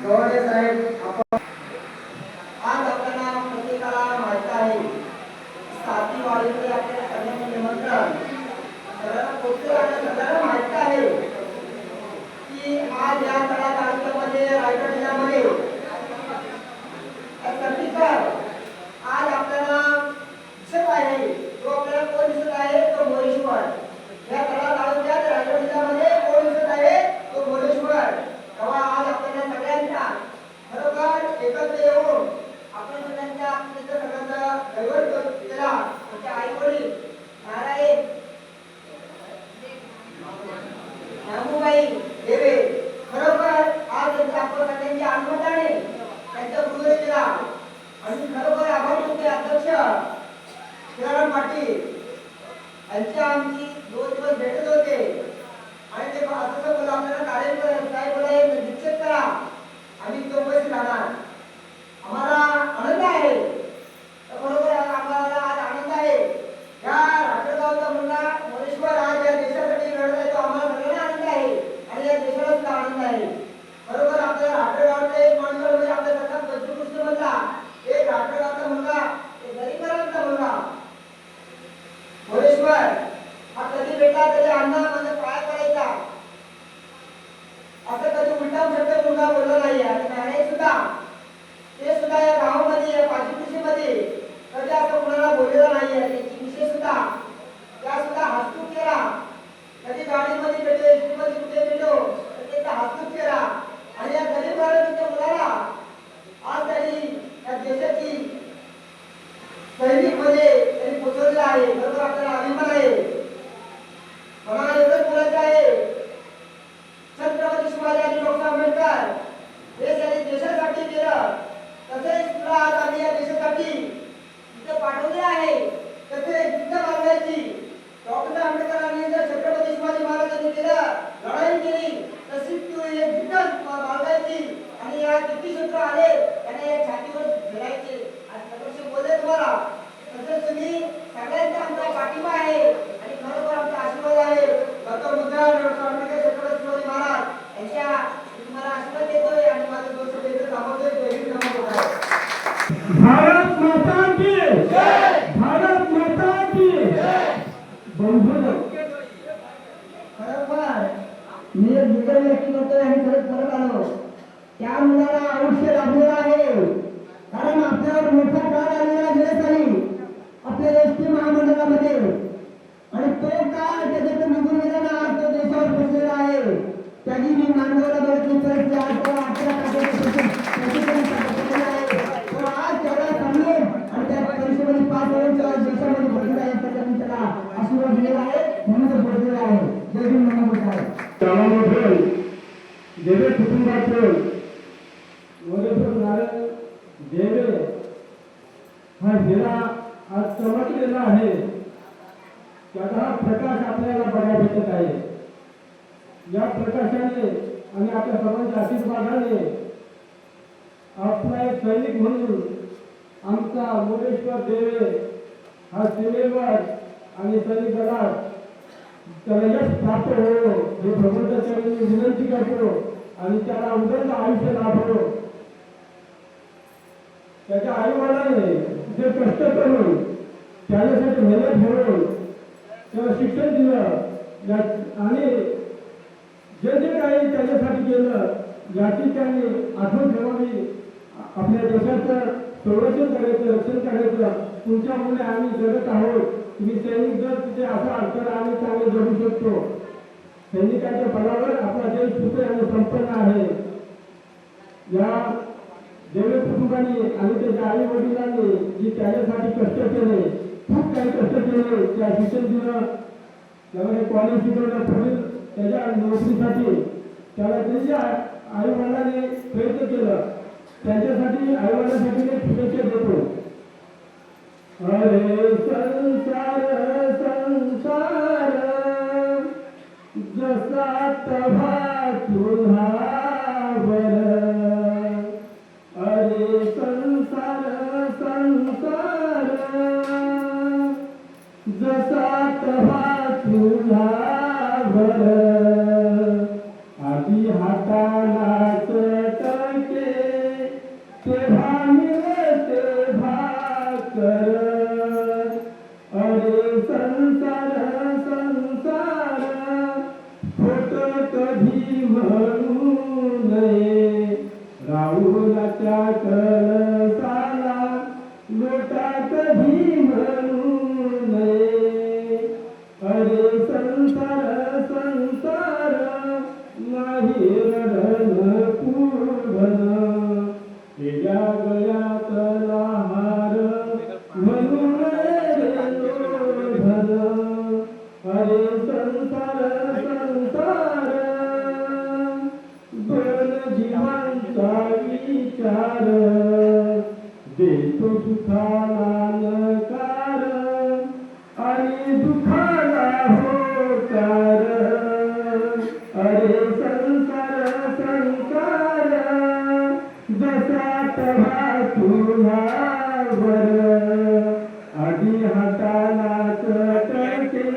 [SPEAKER 1] गवाडे साहेब, आज आपल्याला प्रत्येकाला माहित आहे, 7वी वाडीमध्ये आपल्याला सगळ्यांना निमंत्रण सगळ्यांना पोचते आणि सगळ्यांना माहित आहे की आज या कला कार्यक्रमामध्ये रायगड जिल्ह्यामध्ये आज आपल्याला दिसत आहे. जो आपल्याला कोण दिसत आहे तो मोरेश्वर.
[SPEAKER 5] नाही देवे. खरोखर आज त्यांच्या आपण सगळ्यांच्या अनुमताने त्यांच्या गुरुवेला आणि खरोखर आभार मानते अध्यक्ष किरण पाटील यांची आमची 2 दिवस भेटत होते आणि ते असं बोला आपल्याला कार्यक्रम काय बोलाय निश्चित करा आम्ही तो उपस्थित राहणार. आम्हाला आनंद आहे. बरोबर आम्हाला आज आनंद आहे. या राष्ट्रगावचा मुलगा मोरेश्वर आज या देशासाठी लढत आहे तो आम्हाला सगळ्यांना आनंद आहे आणि या देशाला सुद्धा आनंद आहे. बरोबर आपल्या राष्ट्रगावचा एक माणूस म्हणजे आपल्या सरकार पंचकृष्ण मधला एक राष्ट्रगावचा मुलगा एक गरीबरांचा मुलगा मोरेश्वर हा कधी भेटला तरी अण्णा म्हणजे पाय पडायचा असं कधी उलटा शब्द मुलगा बोलला नाही. आणि नाणे सुद्धा ते सुद्धा या गावामध्ये या पाचकृषीमध्ये कधी असं कुणाला बोललेलं नाही आहे. त्याची विषय सुद्धा त्या सुद्धा हसतूक केला. कधी गाडीमध्ये भेटो एसटीमध्ये कुठे भेटो तर त्याचा हसतूक केला आणि या गरीब भारताच्या मुलाला आज त्यांनी या देशाची सैनिकमध्ये त्यांनी पोचवलेलं आहे. बरोबर आपल्याला अभिमान आहे. मला एवढंच बोलायचं आहे छत्रपती शिवाजी आणि डॉक्टर आंबेडकर हे त्यांनी देशासाठी केलं तसेच तुला आज आम्ही या देशासाठी इथं पाठवले आहे. तसे युद्ध मारण्याची डॉक्टर आंबेडकरांनी जर छत्रपती शिवाजी महाराजांनी केलं लढाई केली तशीच तू एक युद्ध मारण्याची आणि या किती सूत्र आले त्यांना या छातीवर फिरायचे आणि सदस्य बोलले तुम्हाला तसं तुम्ही सगळ्यांचा आमचा पाठिंबा आहे आणि खरोखर आमचा आशीर्वाद आहे. डॉक्टर डॉक्टर आंबेडकर छत्रपती शिवाजी महाराज यांच्या तुम्हाला आशीर्वाद देतोय आणि माझं दोस्त देतो थांबवतोय. जय हिंद नमो बुद्धाय.
[SPEAKER 3] भारत माता की जय. भारत माता की जय. बंधुजन
[SPEAKER 5] खरोखर मी एक दुसरं व्यक्ती करतोय आणि खरंच परत आलो. त्या मुलाला आयुष्य लाभलेलं आहे कारण आपल्यावर मोठा काळ आलेला गेल्या साली आपल्या एसटी महामंडळामध्ये आणि तो काळ त्याच्यातून निघून गेलेला आज तो देशावर पोचलेला आहे. त्याची मी मानवाला बघितली तर आज तो आपल्या तो आज त्याला समजून आणि त्या परीक्षेमध्ये पास होऊन देशामध्ये पोचलेला आहे. त्याच्यातून त्याला आशीर्वाद दिलेला आहे म्हणून तो पोचलेला आहे. जय हिंद नमो बुद्धाय.
[SPEAKER 3] त्यामध्ये देवे कुटुंबातील मोरेश्वर नारायण देवे हा हिरा आज चमकलेला आहे. त्याचा हा प्रकाश आपल्याला बघायला भेटत आहे. या प्रकाशाने आणि आपल्या सर्वांच्या आशीर्वादाने आपला एक सैनिक म्हणून आमचा मोरेश्वर देवे हा सीमेवर आणि सैनिक दलात त्याला यश प्राप्त हो हे भगवंताच्या विनंती करतो आणि त्याला उदंड आयुष्य लाभो. त्याच्या आईवडिलांनी जे कष्ट करून त्याच्यासाठी मेहनत घेऊन त्याला शिक्षण दिलं आणि जे जे काही त्याच्यासाठी केलं याची त्यांनी आठवण ठेवावी. आपल्या देशाचं संरक्षण करायचं रक्षण करायचं. तुमच्यामुळे आम्ही जगत आहोत. तुम्ही सैनिक जर तिथे असाल तर आम्ही चांगले जगू शकतो. सैनिकांच्या बळावर आपला देश सुखी आणि संपन्न आहे. या देवे कुटुंबाने आणि त्याच्या आई वडिलांनी जी त्याच्यासाठी कष्ट केले खूप काही कष्ट केले. त्या शिक्षण दिलं त्याला कॉलेज शिकवलं पुढील त्याच्या नोकरीसाठी त्याला त्याच्या आई वडिलांनी प्रयत्न केलं. त्यांच्यासाठी आई वडिलांसाठी मी शुभेच्छा देतो. अरे संसार संसार जसा तभा तुझावर. अरे संसार संसार जसा तभा तुझावर. आधी हाताला चटके तेव्हा मिळते भाकर. अरे संसार संसार खोट कधी म्हणू नये. राहुलाच्या कळसाला लोटा कधी म्हणू नये. अरे संसार संसार नाही रडण पूर्ण. या गळ्यातला हार म्हणून धन. अरे संसार संसार संसार देतो सुखाला नकार आणि दुखाला होकार अरे संसार संसार जसा तहा तुला आधी हाताला चटके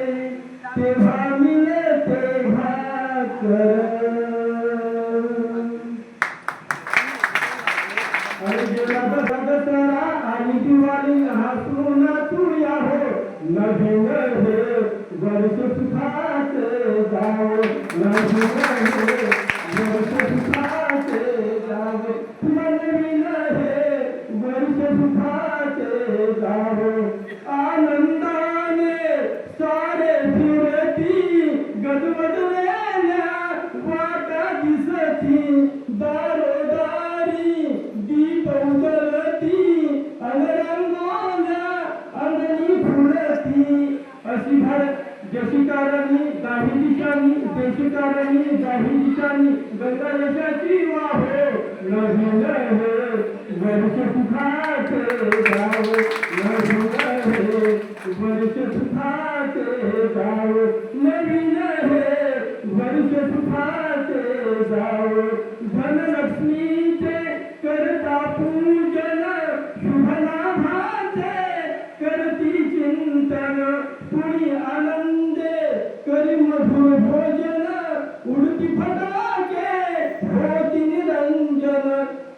[SPEAKER 3] तेव्हा मिळे तेव्हा कर आणि गेला दसरा आणि दिवाळी हसून तू या हो नवीन हे वर्ष सुखाचे जाओ नवीन हे वर्ष सुखाचे जाओ नवीन हे वर्ष सुखाचे जाओ आनंदाने सारे फिरती गजबजलेल्या वाटा दिसती दारोदारी दीप उजळती अनरंगोल्या अंगणी फुलती अशी भारत जशिकारणी दाही दिशांनी देशिकारणी दाही दिशांनी गंगा यशाची वाहो नवीन हे वर्ष सुखाचे जाओ नवीन हे वर्ष सुखाचे जाओ नवीन हे वर्ष सुखाचे जाओ धनलक्ष्मीचे करता पूजन शुभ लाभाचे करती चिंतन पुणी आनंदे करी मधुर भोजन उडती फटाके होती निरंजन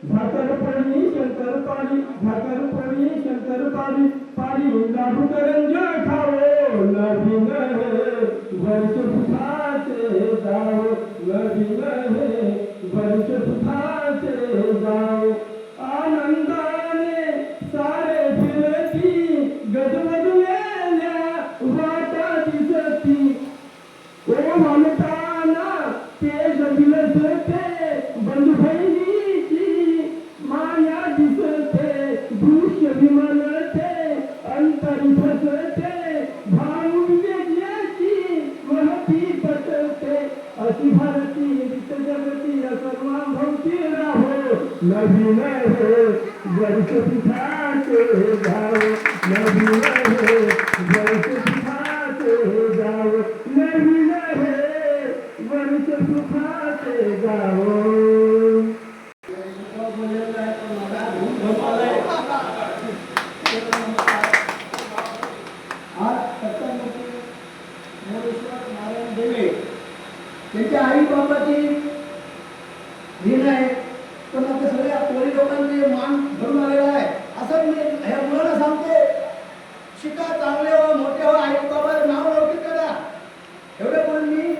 [SPEAKER 3] भाकरपणी शंकरपाळी भाकरपणी शंकरपाळी पाळी लाडू करंज खाओ नवीन हे वर्ष सुखाचे जाओ नवीन हे वर्ष सुखाचे जाओ आनंदाने सारे फिरती गजबजलेल्या वाटा दिसती ओ म्हणताना तेज विलसते बंधू बहिणीची माया दिसते दृश्य विमलते अंतरी फसते भाऊ वेगळ्याची महती पटते अशी भारती वित्त जगती सर्वांभवती राहो नवीन हे वर्ष सुखाचे जाओ नवीन हे वर्ष सुखाचे जाओ नवीन हे वर्ष सुखाचे जाओ
[SPEAKER 1] आज सत्तामूर्ती मोरेश्वर नारायण देवे त्यांच्या आई बाबाची निर्णय पण आता सगळ्या कोळी लोकांनी मान धरून आलेला आहे असं मी ह्या मुलांना सांगतो शिका चांगले हो मोठे हो आई बाबा नाव लौकिक करा एवढे बोलून मी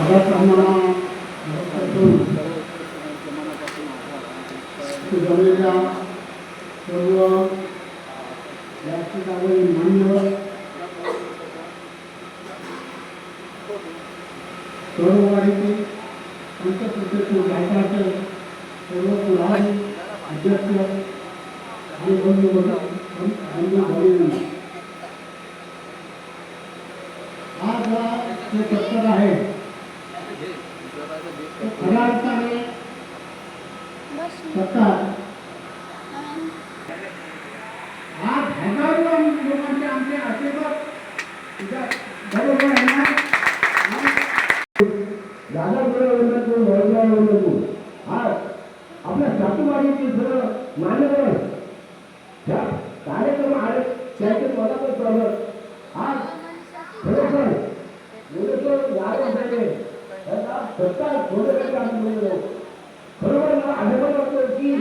[SPEAKER 1] भाषण
[SPEAKER 3] जमलेल्या सर्व व्यासपीठावरील मान्यवर सर्व वाडीतील पंचप्रदेश गायकाचे सर्व पुढारी अध्यक्ष आणि बंधू भगिनी आज हा जे सत्तर आहे खऱ्या अर्थाने सत्ता आज हजारो लोकांचे आमचे आशीर्वाद बरोबर आहे ना दादा नको आज आपल्या सासूबाईचे सर्व मान्यवर ज्या कार्यक्रम आहे त्याचे मला पण स्वागत आज खरोखर सत्ता थोडं आम्ही बरोबर मला अनुभव वाटतो की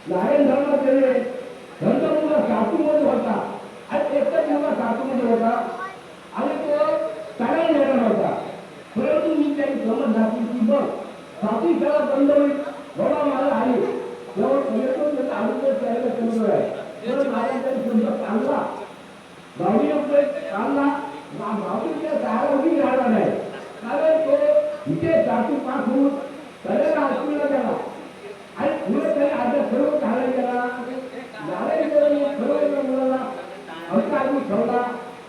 [SPEAKER 3] नारायण धर्मात गेले नंतर मुलगा सासूमध्ये होता आणि एकटाच मुलगा सासूमध्ये होता आणि तो करायला येणार होता परंतु मी काही समज दाखवली की बघ सासू शाळा बंद होईल बाबा मला आली जेव्हा येतो त्याचा आरोग्य करायला समज आहे तर महाराजांनी शब्द चांगला भावनी चांगला भावनीच्या सहारा उभी राहणार नाही कारण तो इथे सासू पास होऊन सगळ्यांना हॉस्पिटलला गेला आणि पुढे काही आता सर्व खायला गेला नारायण सर्व मुलाला आमचा आम्ही ठेवला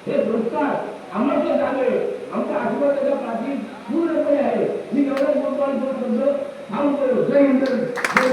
[SPEAKER 3] हे संस्कार आम्हाला झाले
[SPEAKER 4] आमचा आशीर्वादाचा पाठी पूर्णपणे आहे. मी एवढंच बोलतो आणि दोन शब्द थांबतो. जय हिंद, जय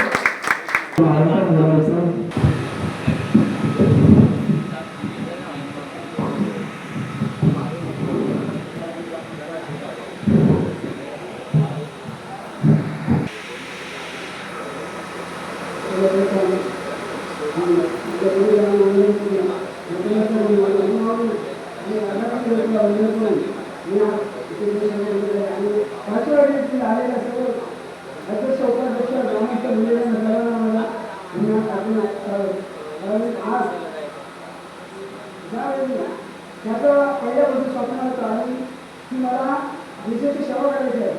[SPEAKER 5] त्याचं पहिल्यापासून स्वप्न होतं आणि की मला देशाची सेवा करायची आहे.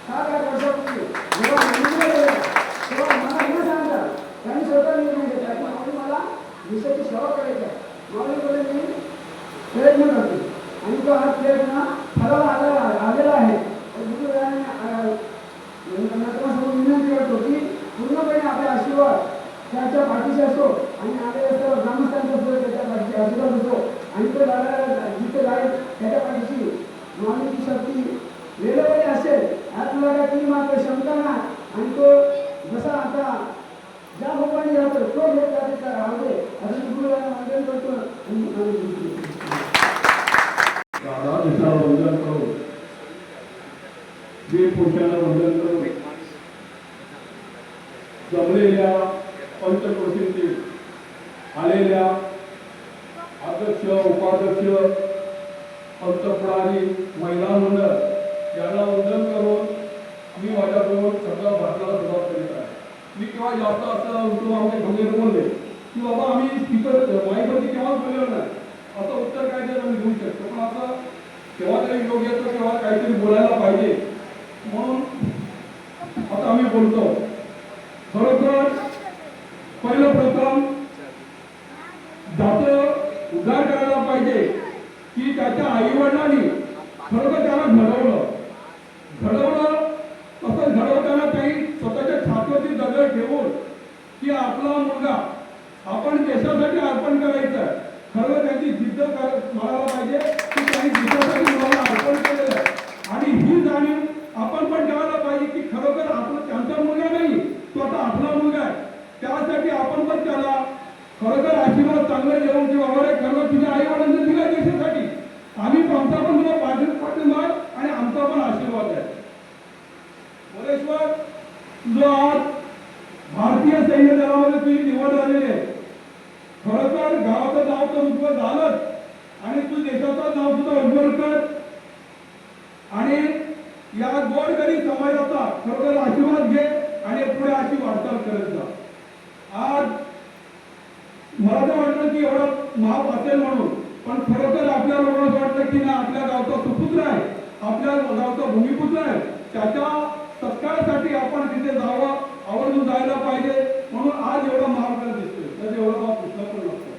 [SPEAKER 5] 7-8 वर्षापूर्वी जेव्हा मुंबईला गेला तेव्हा मला हे सांगतात त्यांनी स्वतः निर्णय घेतला की माऊली मला देशाची सेवा करायची आहे. माऊलीकडे मी प्रयत्न करतो आणि तो हा प्रयत्न फळाला आलेला आहे. तुम्हाला विनंती करतो की पूर्णपणे आपला आशीर्वाद त्याच्या पाठीशी असो आणि आलेल्या सर्व ग्रामस्थांचा सुद्धा त्याच्या पाठीशी आशीर्वाद असो आणि तो जिथे जाईल त्याच्या पाठीशी मानवीची शक्ती वेळोवेळी असेल यात मला काही ती मात्र क्षमता नाही. आणि तो जसा आता ज्या लोकांनी राहतो तो लोक त्याचे राहते असं मी गुरुवारा वंदन करतो आणि
[SPEAKER 3] दादा दिशा वंदन करू, वीर पुरुषांना वंदन करू, जमलेल्या पंचक्रोशींची आलेल्या अध्यक्ष उपाध्यक्ष पंतप्रधानी महिला मंडळ यांना वंदन करून मी माझ्या दोन शब्द भाषणाला सुरुवात करीत आहे. मी केव्हा जास्त असं उठून आमचे ढोंगेर बोलले की बाबा आम्ही स्पीकर माईकवरती केव्हाच बोललेलो नाही, असं उत्तर काय ते मी देऊ शकतो. पण आता केव्हा तरी योग्य येतं, केव्हा काहीतरी बोलायला पाहिजे म्हणून आता आम्ही बोलतो. खरोखर पहिलं प्रथम ज्याचं उद्धार करायला पाहिजे की त्याच्या आई वडिलांनी खरोखर त्याला घडवलं तसं घडवताना काही स्वतःच्या छातीवरती दगड ठेवून की आपला मुलगा आपण देशासाठी अर्पण करायचं. खरं त्यांची जिद्द मारायला पाहिजे की त्यांनी देशासाठी मुलाला अर्पण केलेलं आहे. आणि ही जाणीव आपण पण ठेवायला पाहिजे की खरोखर आपला त्यांचा मुलगा नाही, तो आता आपला मुलगा आहे. त्यासाठी आपण पण त्याला खरोखर आशीर्वाद चांगले देऊन की बाबा रे खरं तुझ्या आई वडिलांनी दिला देशासाठी, आम्ही आमचा पण तुला पाठिंबा आणि आमचा पण आशीर्वाद आहे. मोरेश्वर तुझं आज भारतीय सैन्य दलामध्ये तुझी निवड झालेली आहे. खरोखर गावाचं नाव तर उज्ज्वल झालंच आणि तू देशाचं नाव सुद्धा उज्ज्वल कर आणि या गोरगरीब समाजाचा खरोखर आशीर्वाद घे आणि पुढे अशी वाटचाल करत जा. आज मला तर वाटलं की एवढं महाग असेल म्हणून, पण खरोखर आपल्या लोकांना वाटतं की ना आपल्या गावचा सुपुत्र आहे, आपल्या गावचा भूमिपुत्र आहे, त्याच्या सत्कारासाठी आपण तिथे जावं, आवर्जून जायला पाहिजे. म्हणून आज एवढा महाग दिसतोय तर एवढा प्रश्न पण नसतो.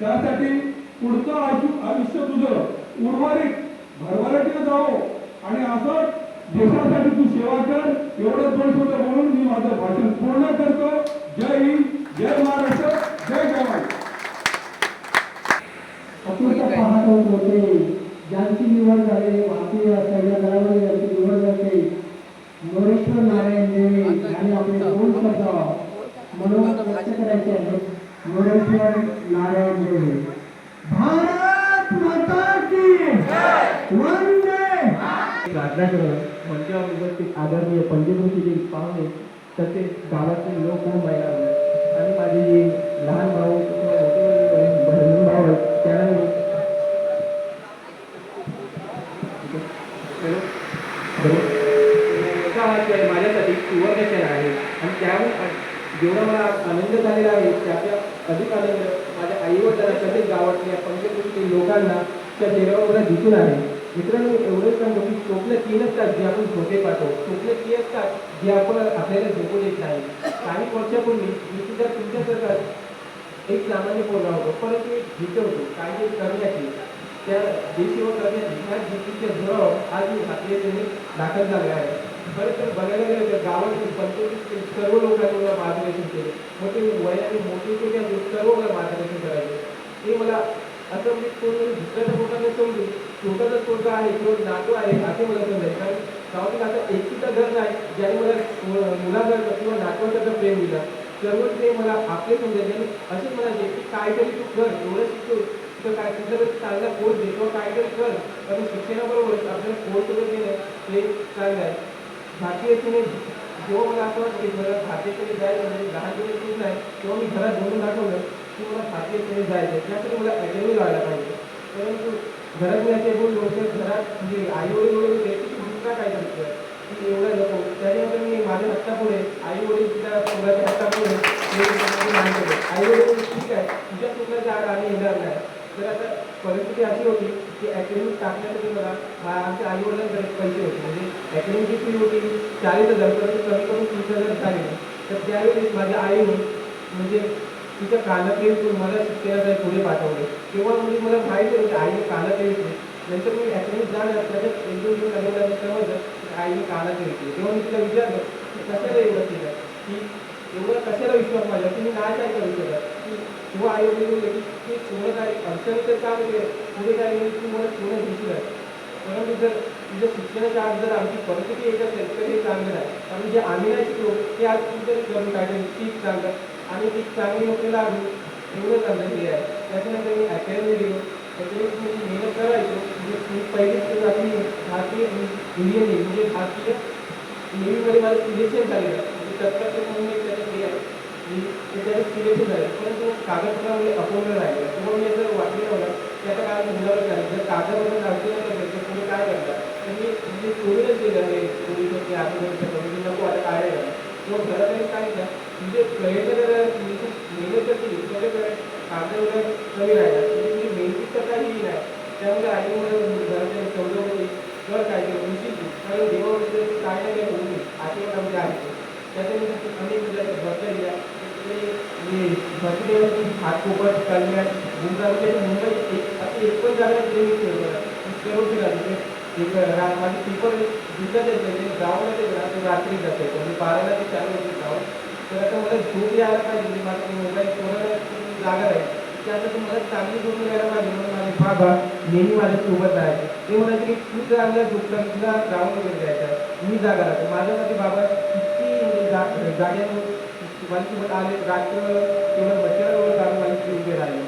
[SPEAKER 3] त्यासाठी पुढचं आयुष्य तुझं उर्वरित भरभराटीनं जावं आणि असं देशासाठी तू सेवा कर. एवढं दोन शब्द म्हणून मी माझं भाषण पूर्ण करतो. जय हिंद, जय महाराष्ट्र, जय जवान.
[SPEAKER 1] अपूर्व पाहत होते ज्यांची निवड झाली भारतीय सैन्य दलामध्ये ज्यांची निवड झाली मोरेश्वर नारायण देवी आणि आपले दोन शब्द म्हणून व्यक्त करायचे आहेत. मोरेश्वर नारायण देवी. भारत माता की वंदे. प्रार्थना करून मंचावर उपस्थित आदरणीय पंचकृषीचे पाहुणे तसेच गावातील लोक व महिला आणि माझे जे लहान भाऊ बहीण भाऊ आहेत त्यांना माझ्यासाठी सुवर्णक्षण आहे आणि त्यामुळे जेवढा मला आनंद झालेला आहे त्याच्या अधिक आनंद माझ्या आईवडिलांना तसेच गावातल्या पंचकृषी लोकांना त्या चेहऱ्यावर मला दिसून आहे. मित्रांनो एवढंच सांगतो की स्वप्न 3 असतात जे आपण झोपे पाहतो, स्वप्न 3 असतात जे आपण आपल्याला झोपू देत नाही. काही वर्षापूर्वी मी सुद्धा तुमच्यासारखाच एक सामान्य पोरगा होतो, परंतु एक भीत होतो काही करण्याची, त्या देशसेवा करण्याची. ह्या भीतीच्या जोरावर आज मी आपल्या तुम्ही दाखल झाले आहे. खरं तर बघायला गेलं तर गावातील पंचवीस सर्व लोकांनी मला मार्गदर्शन केले. मग ते वयाने मोठे ते सर्व मला मार्गदर्शन करायचे. ते मला
[SPEAKER 6] असं म्हणजे कोणी दुसऱ्याच्या पोटाने समजून स्वतःचा पोरगा आहे किंवा नातू आहे असे मला समजायचे. कारण गावातील असं एक सुद्धा घर नाही ज्याने मला मुलाकडं किंवा नातवाकडं प्रेम दिलं. सर्वच ते मला आपले समजायचे आणि असेच म्हणायचे की काहीतरी तू कर, एवढं शिकतो तर काय कुठलं तरी चांगला कोर्स दे किंवा काहीतरी कर. कारण शिक्षणाबरोबरच आपल्याला कोर्स वगैरे देणं हे चांगलं आहे. भारतीय सेनेत जेव्हा मला असं वाटतं की मला भारतीय सेनेत जायचं म्हणजे लहान दिवस खूप नाही तेव्हा मी घरात बोलून दाखवलं की मला भारतीय सेनेत जायचं आहे. त्यासाठी मला अकॅडमी लावायला पाहिजे. परंतु घरात मी असे बोललो तर घरात म्हणजे आई वडील वगैरे होते की दुसरा काय करतं की एवढं नको. त्याच्यानंतर मी माझ्या हट्टापुढे आई वडील त्या मुलाच्या हट्टापुढे आई वडील ठीक आहे तुझ्या स्वप्नाच्या आड आम्ही येणार नाही. तर आता परिस्थिती अशी होती की अकॅडमी टाकण्यासाठी मला आमच्या आई वडिलांकडे पैसे होते. म्हणजे अकॅडमीची फी होती 40,000 परंतु कमी करून 30,000 झाली. तर त्यावेळी माझ्या आईने म्हणजे तिच्या कानातले मला शिक्षणासाठी पुढे पाठवले. तेव्हा म्हणजे मला माहिती होतं आईने कानातले विकले. नंतर मी अकॅडमीत जाणार त्याच्यात 1-2 दिवस लागेल समजलं की आईने कानातले विकले. तेव्हा मी तिला विचारलं की कशाला एवढं केलं की एवढं कशाला विश्वास माझ्या की मी नाही काय करू शकत की किंवा आई वडील बोलले की ते सोनं काय अडचणी तर काम पुढे काय नाही तू मला सोनं घेतलं. परंतु जर तुझ्या शिक्षणाच्या आज जर आमची परिस्थिती येत असेल तर हे चांगलं नाही. कारण जे आम्ही नाही शिकलो ते आज तुमच्याकडे करून काढले ठीक चांगलं आणि ती चांगली नोकरी लागू एवढं चांगलं हे आहे. त्याच्यानंतर मी अकॅडमी गेलो. अकॅडमीत मी मेहनत करायचो. म्हणजे मी पहिलीच आपली भारतीय इंडियन नेव्ही म्हणजे भारतीय नेव्हीमध्ये माझं सिलेक्शन झालेलं म्हणजे तत्काळ म्हणून एक त्याच्यात हे आहे की त्याच्यात सिलेक्शन झालं. परंतु कागदपत्रामध्ये अपूर्ण राहिलं. तेव्हा मी जर वाटलेलं होतं की आता काय मुलावर झालं जर कागदपत्र अडचण नसेल तर तुम्ही काय करता. तर मी म्हणजे सोडूनच दिलं हे पोलिसांची आत्महत्या करून की नको आता काय झालं. किंवा घरात काय का म्हणजे प्रयत्न जर मेहनत जर केली तर कागद कमी राहिला म्हणजे तुझी मेहनत तर काहीही नाही. त्यामुळे आई मला घराच्या समजवलं की कर काय ते उंची कारण देवामध्ये काय नाही काय होऊ आशीर्वाद आमच्या आहे. त्याच्यानंतर अनेक भरत्या दिल्या भरती देवाची हातकोपट कल्याण गुंजामध्ये मुंबई असे एक पण जागा तिथे मी सर्व फिरायचे. एक माझे पेपर दिवसात यायचे गावाला ते रात्री जाते म्हणजे 12ला ते 4 वाजता गाव. तर आता मला झोप यायला पाहिजे माझा मोबाईल कोणाला जागा राहील त्यासाठी मला चांगली झोप मिळायला पाहिजे म्हणून माझे बाबा नेहमी माझ्यासोबत राहायचे. ते म्हणायचे की तू चांगल्या झोपला तुला ग्राउंड वगैरे जायचं आहे मी जागा राहतो. माझ्यासाठी बाबा किती म्हणजे गाड्यांवर माझ्यासोबत आले रात्र केवळ बच्चावर जाऊन माझी उभे राहिले.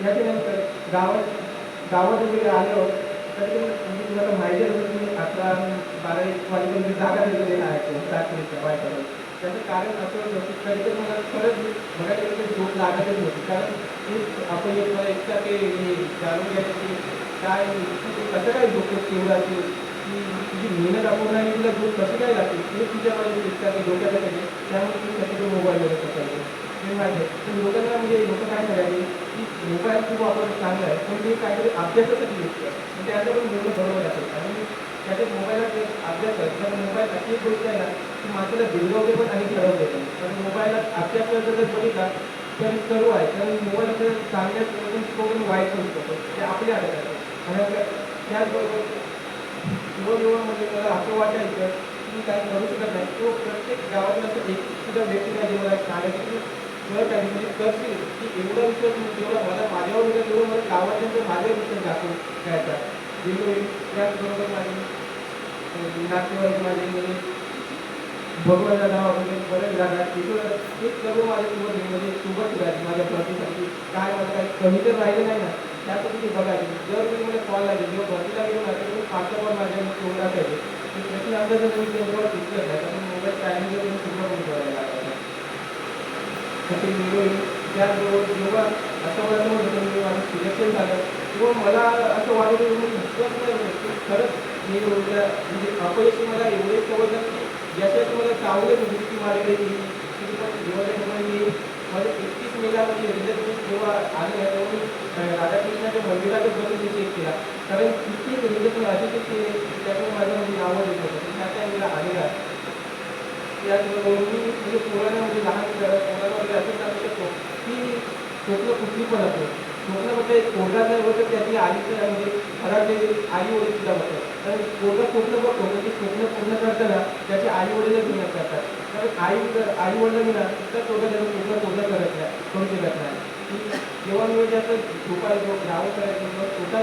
[SPEAKER 6] त्याच्यानंतर गावात वगैरे आल्यावर तरी म्हणजे तुम्हाला माहिती होतं की 11-12 वाजेपर्यंत जागा दिलेल्या आहेत चाकरीच्या वायफाय. त्याचं कारण असं होतं की कधी तर मला खरंच बघायला गेलं तर झोप लागतच होती. कारण आपण एक मला एकटा ते जाणून घ्यायचं की काय कसं काय झोप तेवढं असेल की तुझी मेहनत अपूर्ण आणि तुला झोप कसं काय लागते ते तुझ्या माझ्या इच्छा की डोक्यात पाहिजे. त्यामुळे तुम्ही त्याच्याकडे मोबाईलमध्ये बसायचे हे माहिती आहे. पण लोकांना म्हणजे लोक काय करायचे की मोबाईल खूप वापरणं चांगलं आहे पण ते काहीतरी अभ्यासासाठी यूज करतात त्याचं पण बोलणं बरोबर असेल. आणि त्याच्यात मोबाईलात अभ्यास करत कारण मोबाईल अशी एक गोष्ट आहे ना की माणसाला बिघडवते पण आणि ठरवते पण. कारण मोबाईलात अभ्यास जर बघितला तर सर्व आहे कारण मोबाईल आपल्याला चांगल्या शिकवून वाईट करू शकतो ते आपल्या हातात आहे. आणि त्याचबरोबर जेव्हा म्हणजे मला असं वाटायचं की काही करू शकत नाही तो प्रत्येक गावातून असं एक सुद्धा व्यक्ती नाही जे मला सांगायचं की करत आहे म्हणजे करतील की एवढा विश्वास जेवढा मला माझ्यावर होता तेवढं मला गावाच्या माझ्यावर विश्वास दाखवून घ्यायचा. जेवढं त्याचबरोबर माझे नातेवाईक माझे म्हणजे भगवानला नाव म्हणजे बरेच जागा तिथं ते सर्व माझ्यासोबत म्हणजे सोबत राहायचे माझ्या भरतीसाठी काय मला काही कमी तर राहिलं नाही ना त्यासाठी ते बघायचे. जर तुम्ही मला कॉल लागेल जेव्हा भरतीला गेलो ना तर पाठवर माझ्या तोंड असायचे की प्रश्न अंदाज मी तेवढं शिकलं नाही कारण मोबाईल टायमिंग वगैरे पूर्ण करून करायला लागायचं. ते निरोई त्याचबरोबर जेव्हा असं मला होतं मी माझं सिलेक्शन झालं किंवा मला असं वाटत होतं मी विश्वास नाही की खरंच मी एवढ्या म्हणजे अपयशी मला एवढे समजलं की ज्याच्यात मला चांगलं दृष्टी माझ्याकडे केली की पण जेव्हा मी माझं 31 मेला म्हणजे रिझल्ट जेव्हा आले तेव्हा मी राधाकृष्णाच्या मंदिरातच बसून मी चेक केला कारण किती रिझल्ट मी असे चेक केले त्यामुळे माझं म्हणजे नावं येत होतं त्या टाईमला आलेला. त्याचबरोबर मी म्हणजे पोरांना म्हणजे लहान पोरांना वगैरे असं सांगू शकतो की स्वप्न कुठली पण असो स्वप्नामध्ये एक पोरगा जर होतं त्याची आईचं म्हणजे घरातले आई वडील सुद्धा होतं. कारण पोरगा स्वप्न बघतो म्हणजे स्वप्न पूर्ण करताना त्याचे आई वडीलच मेहनत करतात. कारण आई वडिलांनी ना तर स्वतः त्याचं स्वप्न पूर्ण करत नाही करू शकत नाही. की जेव्हा मी जास्त झोपायचो ग्राउंड करायचो किंवा स्वतः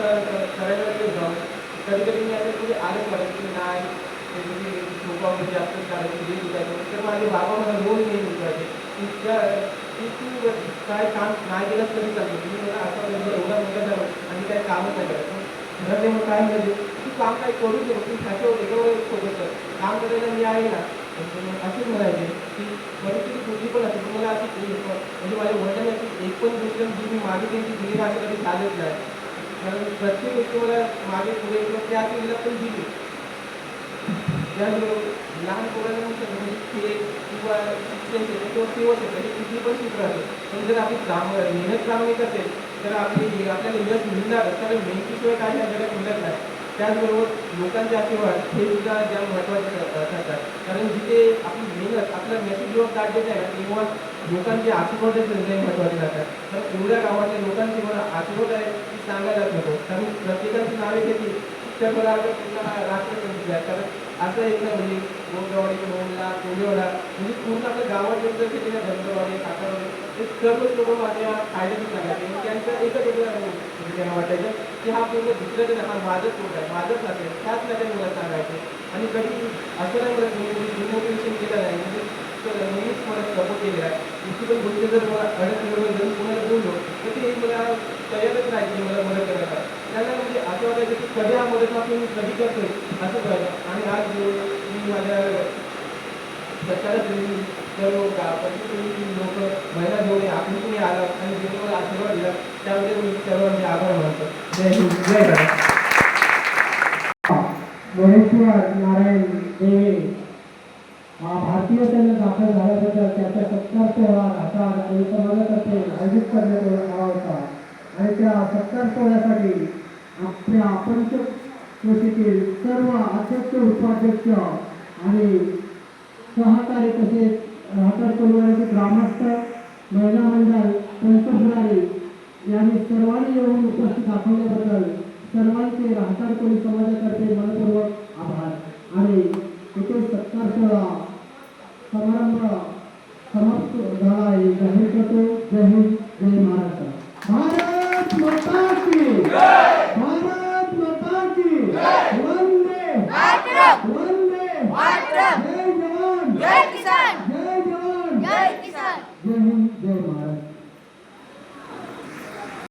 [SPEAKER 6] करायला जाऊन कधी कधी मी असं कुठे आलं पडत की नाही ते म्हणजे झोपामध्ये जास्त करायचं हे दुखायचं तर माझे बाबा मला रोज नेहमी उठवायचे की तू काय काम नाही केलंस तरी चालतं तुम्ही मला असं म्हणजे एवढा मोठा झालं आणि काय कामच नाही करायचं घरात मग काय म्हणजे तू काम काय करू शकतो तू ह्याच्यावर एवढं सोबत कर काम करायला मी आहे ना असेच म्हणायचे की परिस्थिती कुठली पण असेल तुम्हाला अशी म्हणजे माझ्या वडिलांनी अशी एक पण गोष्ट जी मी मागे त्यांची दिली ना असं कधी झालंच नाही कारण प्रत्येक गोष्टी मला मागे पुढे किंवा त्या पिढीला पण दिली त्याचबरोबर लहान पोरांना म्हणजे खेळ किंवा शिक्षण क्षेत्र किंवा सेवा क्षेत्र हे किती पण क्षेत्र असेल पण जर आपली मेहनत चांगली करते तर आपल्याला यश मिळणार कारण मेहनतीशिवाय काय ह्या जगात मिळत नाही त्याचबरोबर लोकांचे आशीर्वाद हे सुद्धा ज्या महत्त्वाचे ठरतात कारण जिथे आपली मेहनत आपला मेसेज जेव्हा काढले आहे तेव्हा लोकांचे आशीर्वाद महत्त्वाचे राहतात तर एवढ्या गावातल्या लोकांचे मला आशीर्वाद आहे की सांगायलाच नको कारण प्रत्येकाची नावे घेतली तर मला त्यांना राष्ट्रपती आहे कारण असं एक नाही म्हणजे गोंदवाडी मोहनला कोंडेवाडा म्हणजे पूर्ण आपल्या गावात जर घेतले ना धनगरवाडी सातारवाडी ते सर्वच लोक माझ्या फायद्यातच लागायचे आणि त्यांचं एकच म्हणजे त्यांना वाटायचं की हा पूर्ण दुसऱ्याचं हा माझंच पोट आहे माझंच असेल त्याच नाही मला सांगायचे आणि कधी असं नाही म्हणत मी डिमोटिवेशन केलं नाही म्हणजे नेहमीच मला सपोर्ट केलेला आहे दुसरी पण गोष्टी जर मला अडचणीवर जर कोणाला बोललो तर ते मला तयारच राहायचे मला मदत करायला त्यांना म्हणजे असं वाटायचं की कधी हा मदत मागून मी कधी करतोय असंच व्हायचं आणि आज मी माझ्या सरकारच सर्व पंचवीस लोक महिला जोडे आपण तुम्ही आला आणि जे मला आशीर्वाद दिला त्यामध्ये मी सर्वांचे आभार मानतो जय हिंद जय भारत.
[SPEAKER 3] मोरेश्वर नारायण देवे भारतीय सेनेत दाखल झाल्याबद्दल त्याचा सत्कार सोहळा घाटात आणि समाजातर्फे आयोजित करण्यात आला होता आणि त्या सत्कार सोहळ्यासाठी आपल्या पंचक्रोशीतील सर्व अध्यक्ष उपाध्यक्ष आणि सहकारी तसेच राहतात परिवाराचे ग्रामस्थ महिला मंडळ पंचपुरारी यांनी सर्वांनी येऊन उपस्थित दाखवल्याबद्दल सर्वांचे राहतात कोळी समाजातर्फे मनपूर्वक आभार आणि इथे सत्कार सोहळा समारंभ समाप्त झाला आहे जाहीर करतो. जय हिंद जय महाराष्ट्र. भारत माता की भारत माता की वंदे वंदे जय जवान जय किसान.